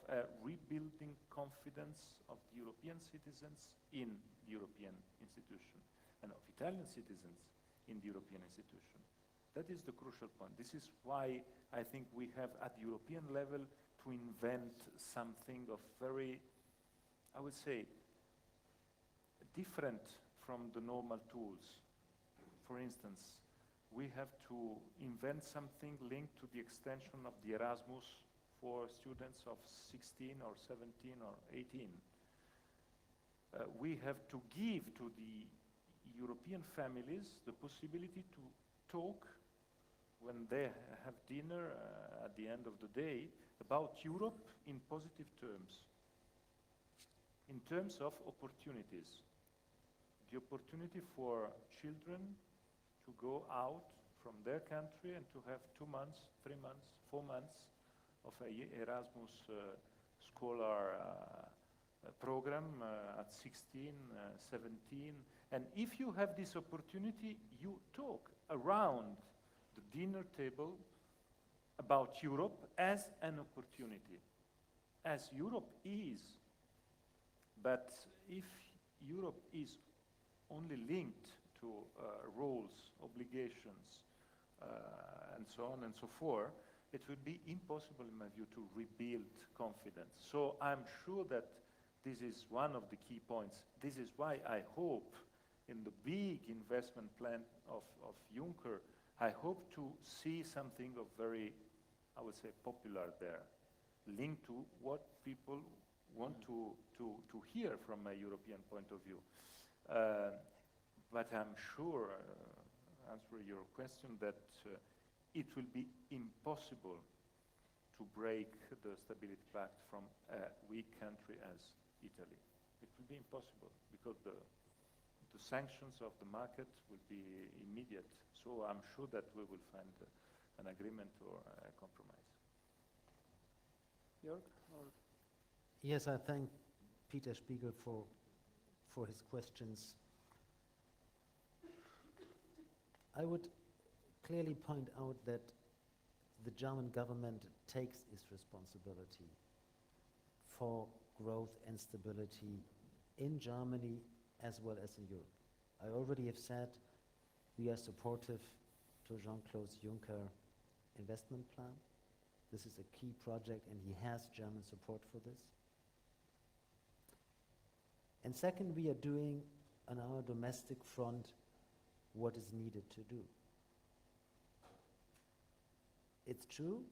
rebuilding confidence of the European citizens in the European institution and of Italian citizens in the European institution? That is the crucial point. This is why I think we have at the European level to invent something of very, I would say, different from the normal tools. For instance, we have to invent something linked to the extension of the Erasmus for students of 16 or 17 or 18. We have to give to the European families the possibility to talk when they have dinner at the end of the day about Europe in positive terms, in terms of opportunities. The opportunity for children to go out from their country and to have 2 months, 3 months, 4 months of a Erasmus scholar program at 16, 17. And if you have this opportunity, you talk around the dinner table about Europe as an opportunity, as Europe is But if Europe is only linked to rules, obligations, and so on and so forth, it would be impossible, in my view, to rebuild confidence. So I'm sure that this is one of the key points. This is why I hope in the big investment plan of Juncker, I hope to see something of very, I would say, popular there, linked to what people want to hear from a European point of view. But I'm sure, answering your question, that it will be impossible to break the Stability Pact from a weak country as Italy. It will be impossible because the sanctions of the market will be immediate. So I'm sure that we will find an agreement or a compromise. Jörg? Or Yes, I thank Peter Spiegel for his questions. I would clearly point out that the German government takes its responsibility for growth and stability in Germany as well as in Europe. I already have said we are supportive to Jean-Claude Juncker investment plan. This is a key project and he has German support for this. And second, we are doing on our domestic front what is needed to do. It's true,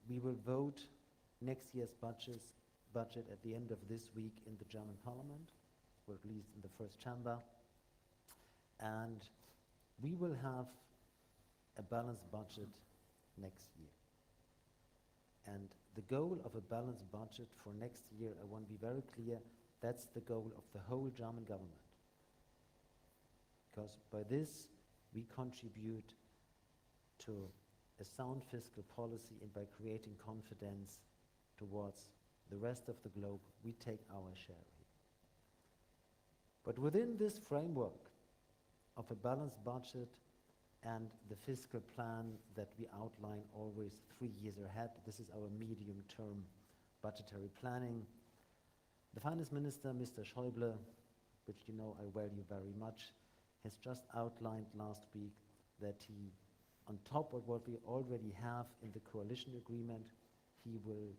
we will vote next year's budget at the end of this week in the German parliament, or at least in the first chamber, and we will have a balanced budget next year. And the goal of a balanced budget for next year, I want to be very clear, that's the goal of the whole German government. Because by this, we contribute to a sound fiscal policy, and by creating confidence towards the rest of the globe, we take our share here. But within this framework of a balanced budget and the fiscal plan that we outline always 3 years ahead, this is our medium-term budgetary planning. The finance minister, Mr. Schäuble, which you know I value very much, has just outlined last week that he, on top of what we already have in the coalition agreement, he will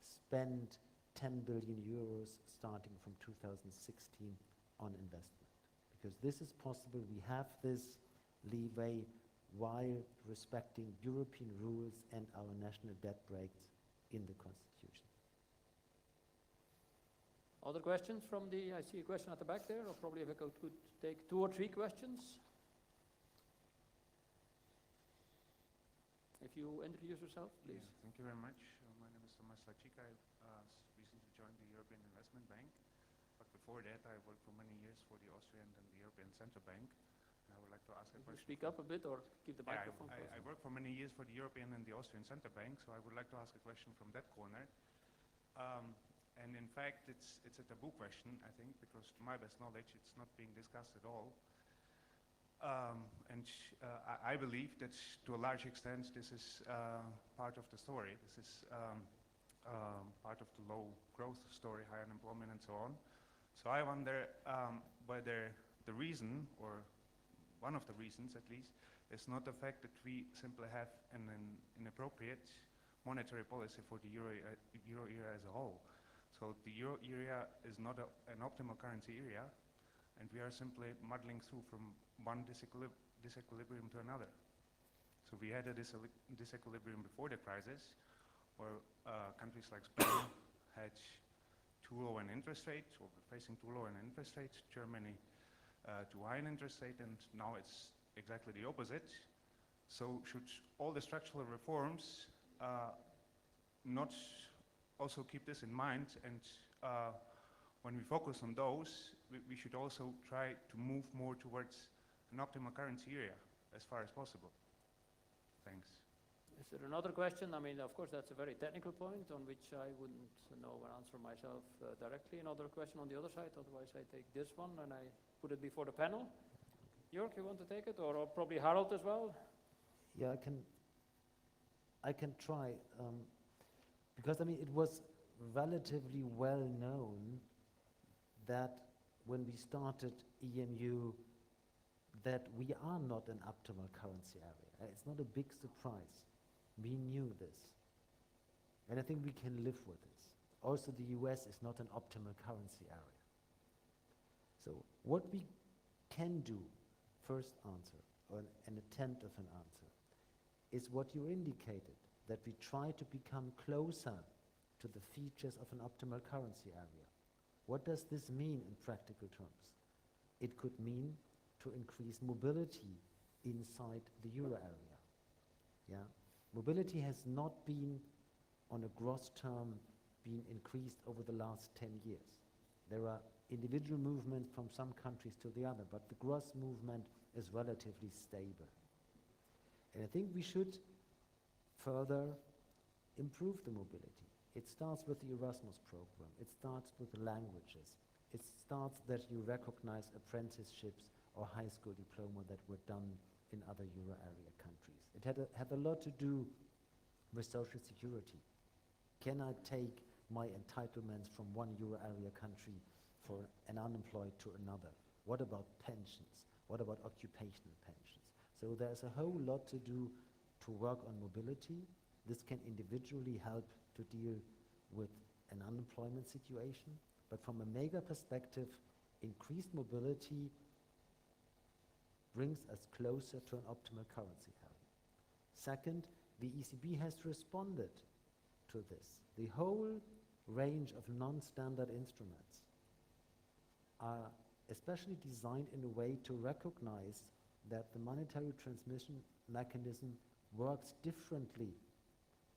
spend 10 billion euros starting from 2016 on investment. Because this is possible, we have this leeway while respecting European rules and our national debt breaks in the Constitution. other questions from the, I see a question at the back there, or probably if I could take 2 or 3 questions. If you introduce yourself, please. Yeah, thank you very much. My name is Tomas Lachika. I recently joined the European Investment Bank. But before that, I worked for many years for the Austrian and the European Central Bank. And I would like to ask a Can you question. speak up a bit or keep the microphone close? I worked for many years for the European and the Austrian Central Bank, so I would like to ask a question from that corner. And in fact, it's a taboo question, I think, because to my best knowledge, it's not being discussed at all. I believe that to a large extent this is part of the story. This is part of the low growth story, high unemployment and so on. So I wonder whether the reason, or one of the reasons at least, is not the fact that we simply have an inappropriate monetary policy for the euro area as a whole. So the euro area is not an optimal currency area, and we are simply muddling through from one disequilibrium to another. So we had a disequilibrium before the crisis, where countries like Spain had too low an interest rate, or facing too low an interest rate, Germany too high an interest rate, and now it's exactly the opposite. So should all the structural reforms not also keep this in mind, and when we focus on those, we should also try to move more towards an optimal currency area as far as possible. Thanks. Is there another question? I mean, of course, that's a very technical point on which I wouldn't know an answer myself directly. Another question on the other side, otherwise I take this one and I put it before the panel. Jörg, you want to take it, or probably Harold as well? Yeah, I can try, because I mean it was relatively well known that when we started EMU, that we are not an optimal currency area. It's not a big surprise. We knew this. And I think we can live with this. Also, the US is not an optimal currency area. So what we can do, first answer, or an attempt of an answer, is what you indicated, that we try to become closer to the features of an optimal currency area. What does this mean in practical terms? It could mean to increase mobility inside the euro area. Yeah? Mobility has not been, on a gross term, been increased over the last 10 years. There are individual movements from some countries to the other, but the gross movement is relatively stable. And I think we should further improve the mobility. It starts with the Erasmus program. It starts with languages. It starts that you recognize apprenticeships or high school diploma that were done in other euro area countries. It had a lot to do with social security. Can I take my entitlements from one euro area country for an unemployed to another? What about pensions? What about occupational pensions? So there's a whole lot to do to work on mobility. This can individually help to deal with an unemployment situation, but from a mega perspective, increased mobility brings us closer to an optimal currency area. Second, the ECB has responded to this. The whole range of non-standard instruments are especially designed in a way to recognize that the monetary transmission mechanism works differently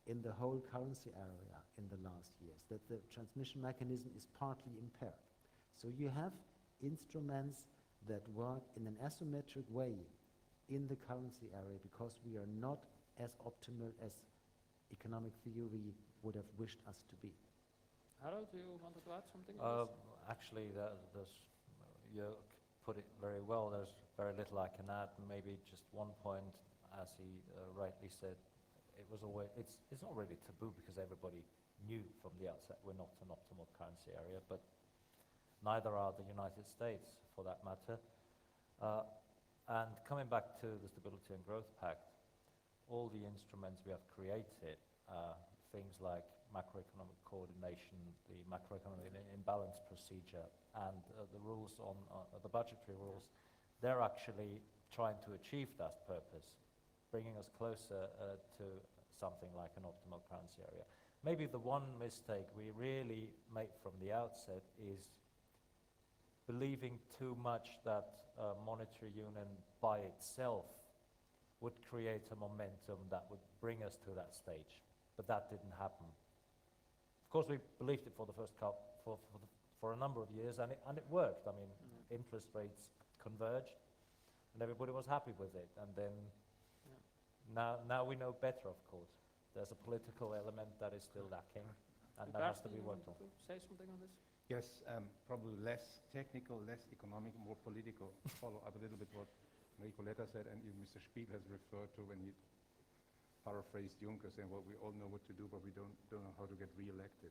in the whole currency area in the last years, that the transmission mechanism is partly impaired. So you have instruments that work in an asymmetric way in the currency area because we are not as optimal as economic theory would have wished us to be. Harold, do you want to add something on this? Actually, you put it very well. There's very little I can add. Maybe just one point, as he rightly said, it's not really taboo because everybody knew from the outset we're not an optimal currency area, but neither are the United States, for that matter. And coming back to the Stability and Growth Pact, all the instruments we have created, things like macroeconomic coordination, the macroeconomic imbalance procedure, and the rules on the budgetary rules, they're actually trying to achieve that purpose, bringing us closer to something like an optimal currency area. Maybe the one mistake we really make from the outset is believing too much that monetary union by itself would create a momentum that would bring us to that stage. But that didn't happen. Of course, we believed it for the first for a number of years, and it worked. I mean, interest rates converged, and everybody was happy with it. And then now we know better, of course. There's a political element that is still lacking, and that has to be worked on. Say something on this? Yes, probably less technical, less economic, more political. Follow up a little bit what Nicoletta said, and even Mr. Spiel has referred to when he paraphrased Juncker, saying, well, we all know what to do, but we don't know how to get re-elected.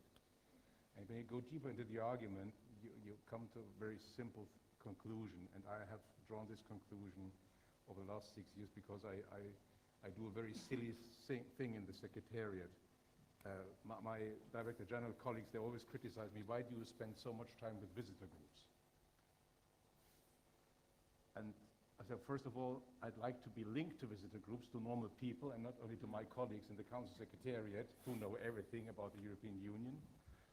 And when you go deeper into the argument, you come to a very simple conclusion, and I have drawn this conclusion over the last 6 years because I do a very silly thing in the Secretariat. My Director General colleagues, they always criticize me, why do you spend so much time with visitor groups? And I said, first of all, I'd like to be linked to visitor groups, to normal people, and not only to my colleagues in the Council Secretariat who know everything about the European Union.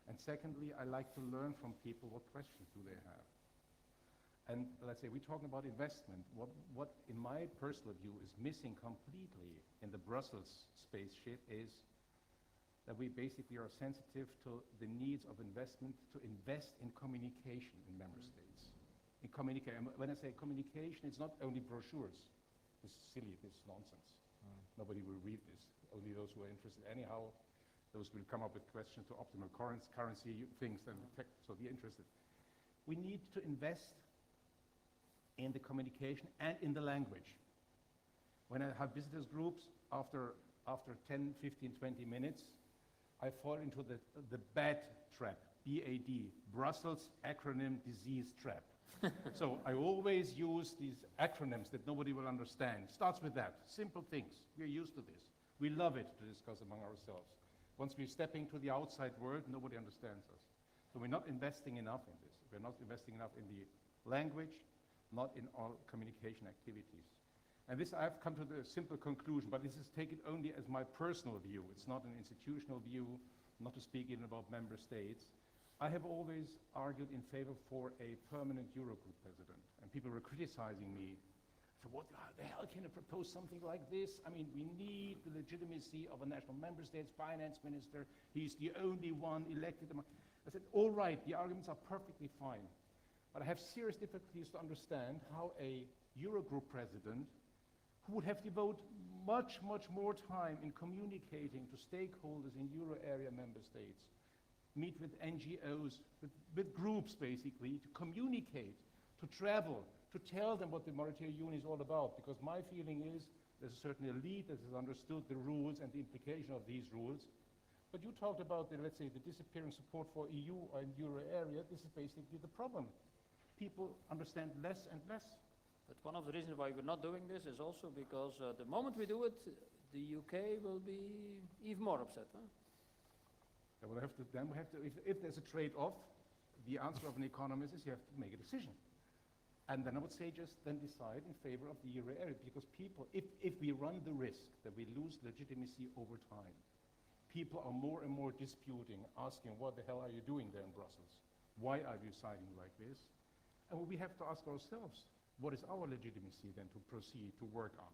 And secondly, I like to learn from people what questions do they have. And let's say we're talking about investment. What in my personal view is missing completely in the Brussels spaceship is that we basically are sensitive to the needs of investment to invest in communication in member states. In communication, when I say communication, it's not only brochures. This is silly, this is nonsense. Nobody will read this. Only those who are interested. Anyhow, those will come up with questions to optimal currency things, and so be interested. We need to invest in the communication and in the language. When I have visitors groups, after 10, 15, 20 minutes, I fall into the bad trap. BAD, Brussels Acronym Disease Trap. So I always use these acronyms that nobody will understand. Starts with that, simple things. We're used to this. We love it to discuss among ourselves. Once we're stepping to the outside world, nobody understands us. So we're not investing enough in this. We're not investing enough in the language, not in all communication activities. And this, I've come to the simple conclusion, but this is taken only as my personal view. It's not an institutional view, not to speak even about member states. I have always argued in favor for a permanent Eurogroup president, and people were criticizing me. So what the hell can I propose something like this? I mean, we need the legitimacy of a national member state's finance minister. He's the only one elected. I said, all right, the arguments are perfectly fine, but I have serious difficulties to understand how a Eurogroup president who would have devoted much, much more time in communicating to stakeholders in Euro area member states, meet with NGOs, with groups basically, to communicate, to travel, to tell them what the monetary union is all about. Because my feeling is there's a certain elite that has understood the rules and the implication of these rules. But you talked about, let's say, the disappearing support for EU and Euro area. This is basically the problem. People understand less and less. But one of the reasons why we're not doing this is also because the moment we do it, the UK will be even more upset. Huh? Then we have to, if there's a trade-off, the answer of an economist is you have to make a decision. And then I would say just then decide in favor of the Euro area, because people, if we run the risk that we lose legitimacy over time, people are more and more disputing, asking, what the hell are you doing there in Brussels? Why are you siding like this? And we have to ask ourselves, what is our legitimacy then to proceed, to work on?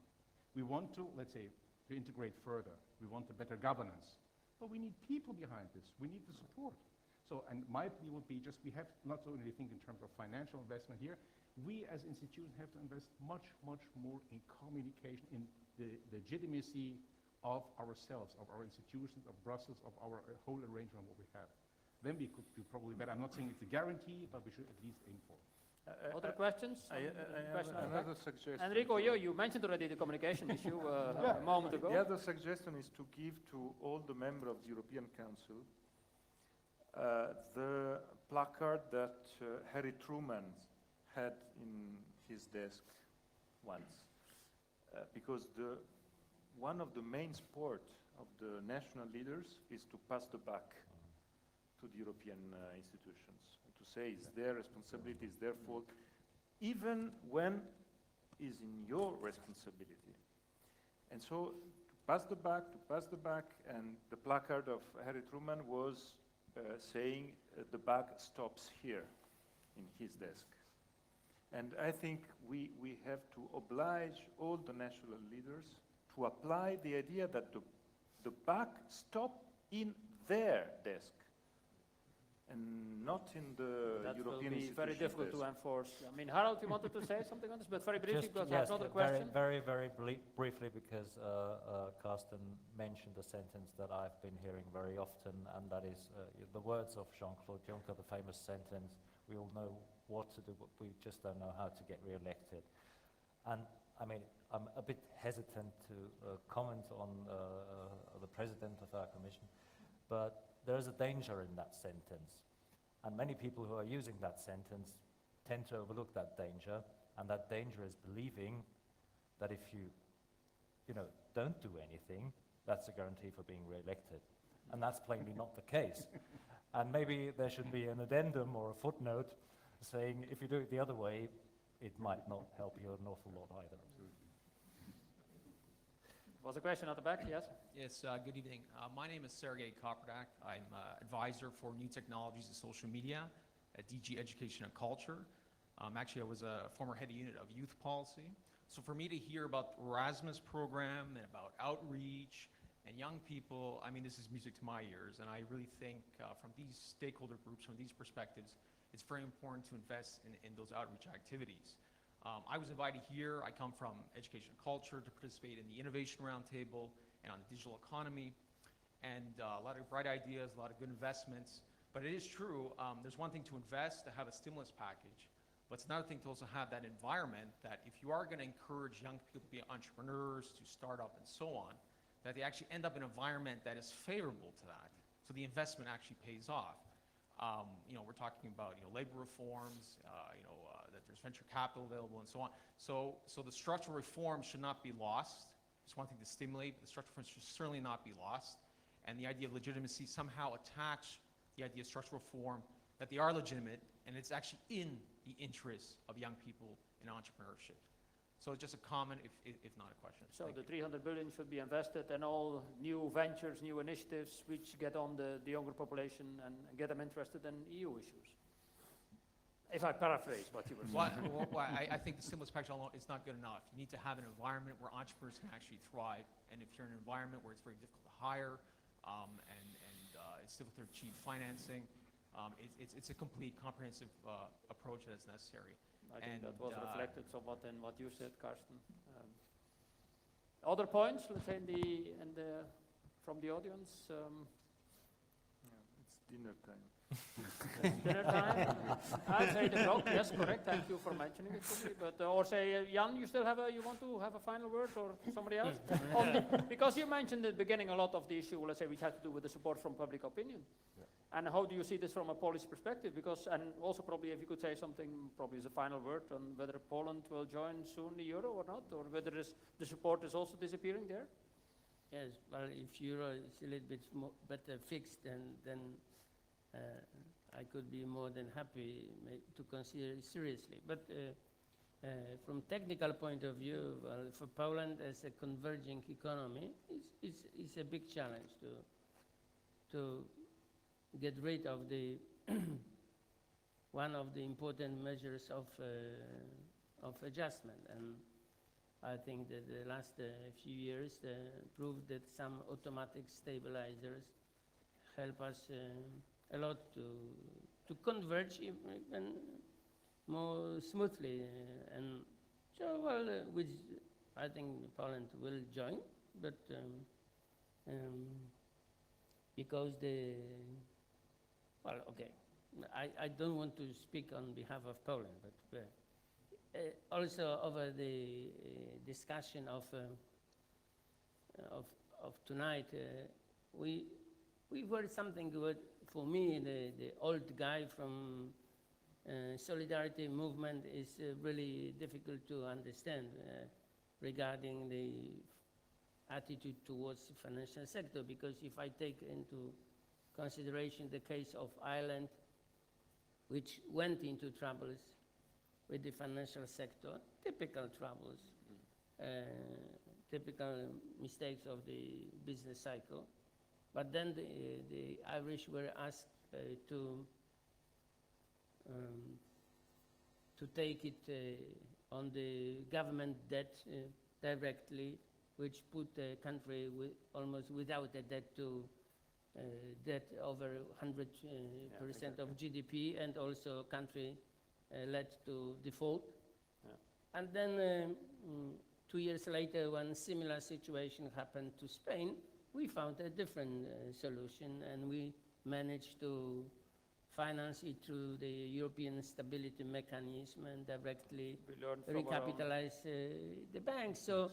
We want to, let's say, to integrate further. We want a better governance. But we need people behind this. We need the support. So, and my plea would be just, we have not only think in terms of financial investment here, we as institutions have to invest much, much more in communication, in the legitimacy of ourselves, of our institutions, of Brussels, of our whole arrangement, what we have. Then we could do probably better. I'm not saying it's a guarantee, but we should at least aim for it. Other questions? I have another suggestion. Enrico, you mentioned already the communication issue a moment ago. The other suggestion is to give to all the members of the European Council the placard that Harry Truman had in his desk once. Because one of the main sport of the national leaders is to pass the buck to the European institutions. To say it's their responsibility, it's their fault, even when it's in your responsibility. And so to pass the buck, and the placard of Harry Truman was saying the buck stops here in his desk. And I think we have to oblige all the national leaders to apply the idea that the buck stops in their desk, and not in the that European will be very difficult to enforce. I mean, Harold, you wanted to say something on this, but very briefly, because I have another question. Very briefly, because Carsten mentioned a sentence that I've been hearing very often, and that is the words of Jean-Claude Juncker, the famous sentence, we all know what to do, but we just don't know how to get re-elected. And I mean, I'm a bit hesitant to comment on the president of our commission, but there is a danger in that sentence. And many people who are using that sentence tend to overlook that danger, and that danger is believing that if you don't do anything, that's a guarantee for being re-elected. And that's plainly not the case. And maybe there should be an addendum or a footnote saying if you do it the other way, it might not help you an awful lot either. Was a question at the back? Yes. Yes, good evening. My name is Sergey Koprodak. I'm advisor for new technologies and social media at DG Education and Culture. Actually, I was a former head of unit of youth policy. So for me to hear about the Erasmus program and about outreach and young people, I mean, this is music to my ears. And I really think from these stakeholder groups, from these perspectives, it's very important to invest in those outreach activities. I was invited here. I come from education and culture to participate in the innovation roundtable and on the digital economy, and a lot of bright ideas, a lot of good investments. But it is true, there's one thing to invest, to have a stimulus package, but it's another thing to also have that environment that if you are going to encourage young people to be entrepreneurs, to start up and so on, that they actually end up in an environment that is favorable to that. So the investment actually pays off. We're talking about, labor reforms, that there's venture capital available and so on. So the structural reforms should not be lost. Just one thing to stimulate, the structural reforms should certainly not be lost. And the idea of legitimacy somehow attach the idea of structural reform, that they are legitimate, and it's actually in the interests of young people in entrepreneurship. So just a comment, if not a question. So Thank the you. 300 billion should be invested in all new ventures, new initiatives, which get on the younger population and get them interested in EU issues. If I paraphrase what you were saying. I think the stimulus package alone is not good enough. You need to have an environment where entrepreneurs can actually thrive. And if you're in an environment where it's very difficult to hire, and it's difficult to achieve financing, it's a complete, comprehensive approach that is necessary. I think And, that was reflected somewhat in what you said, Karsten. Other points, let's say, from the audience? It's dinner time. Dinner time? I'd say the clock, yes, correct. Thank you for mentioning it to me. But, or say, Jan, you want to have a final word, or somebody else? Because you mentioned at the beginning a lot of the issue, let's say, which had to do with the support from public opinion. Yeah. And how do you see this from a Polish perspective? Because, and also probably if you could say something, probably as a final word, on whether Poland will join soon the euro or not, or whether the support is also disappearing there? Yes, well, if euro is a little bit better fixed, then I could be more than happy to consider it seriously. But from technical point of view, well, for Poland as a converging economy, it's a big challenge to get rid of the one of the important measures of adjustment. And I think that the last few years proved that some automatic stabilizers help us a lot to converge even more smoothly. And so, well, which I think Poland will join, but because okay, I don't want to speak on behalf of Poland, but also over the discussion of tonight, we heard something good. For me, the old guy from Solidarity movement is really difficult to understand regarding the attitude towards the financial sector, because if I take into consideration the case of Ireland, which went into troubles with the financial sector, typical troubles, typical mistakes of the business cycle. But then the Irish were asked to take it on the government debt directly, which put the country almost without a debt to debt over 100% of GDP, and also country led to default. Yeah. And then 2 years later, when similar situation happened to Spain, we found a different solution, and we managed to finance it through the European Stability Mechanism and directly recapitalize the banks. So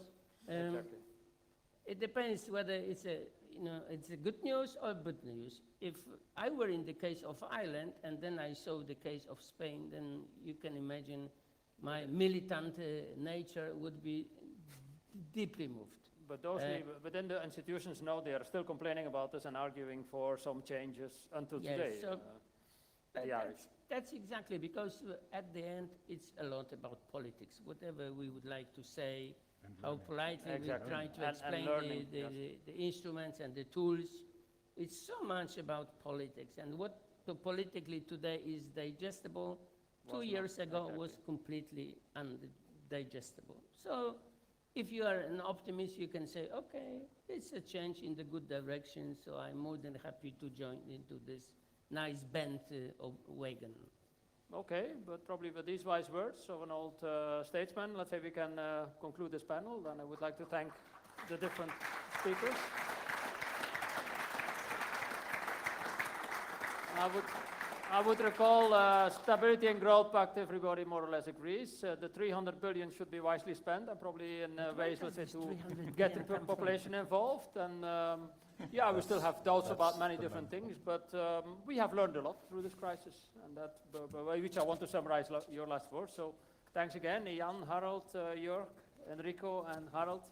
Exactly. it depends whether it's a good news or bad news. If I were in the case of Ireland and then I saw the case of Spain, then you can imagine my militant nature would be deeply moved. But those within the institutions now, they are still complaining about this and arguing for some changes until Yes, today. so The Irish. That's exactly, because at the end it's a lot about politics. Whatever we would like to say, how politely Exactly. we try to And explain learning, the instruments and the tools, it's so much about politics. And what politically today is digestible, Was 2 years not, ago exactly. was completely undigestible. So if you are an optimist, you can say, okay, it's a change in the good direction, so I'm more than happy to join into this nice bent wagon. Okay, but probably with these wise words of an old statesman, let's say we can conclude this panel. Then I would like to thank the different speakers. I would I would recall Stability and Growth Pact, everybody more or less agrees. The 300 billion should be wisely spent and probably in ways, let's say, to get the population involved. And yeah, we still have doubts about many different things, but we have learned a lot through this crisis, and that, which I want to summarize your last words. So thanks again, Jan, Harold, Jörg, Enrico, and Harold.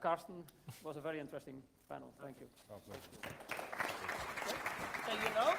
Karsten, was a very interesting panel. Thank you. So, you know,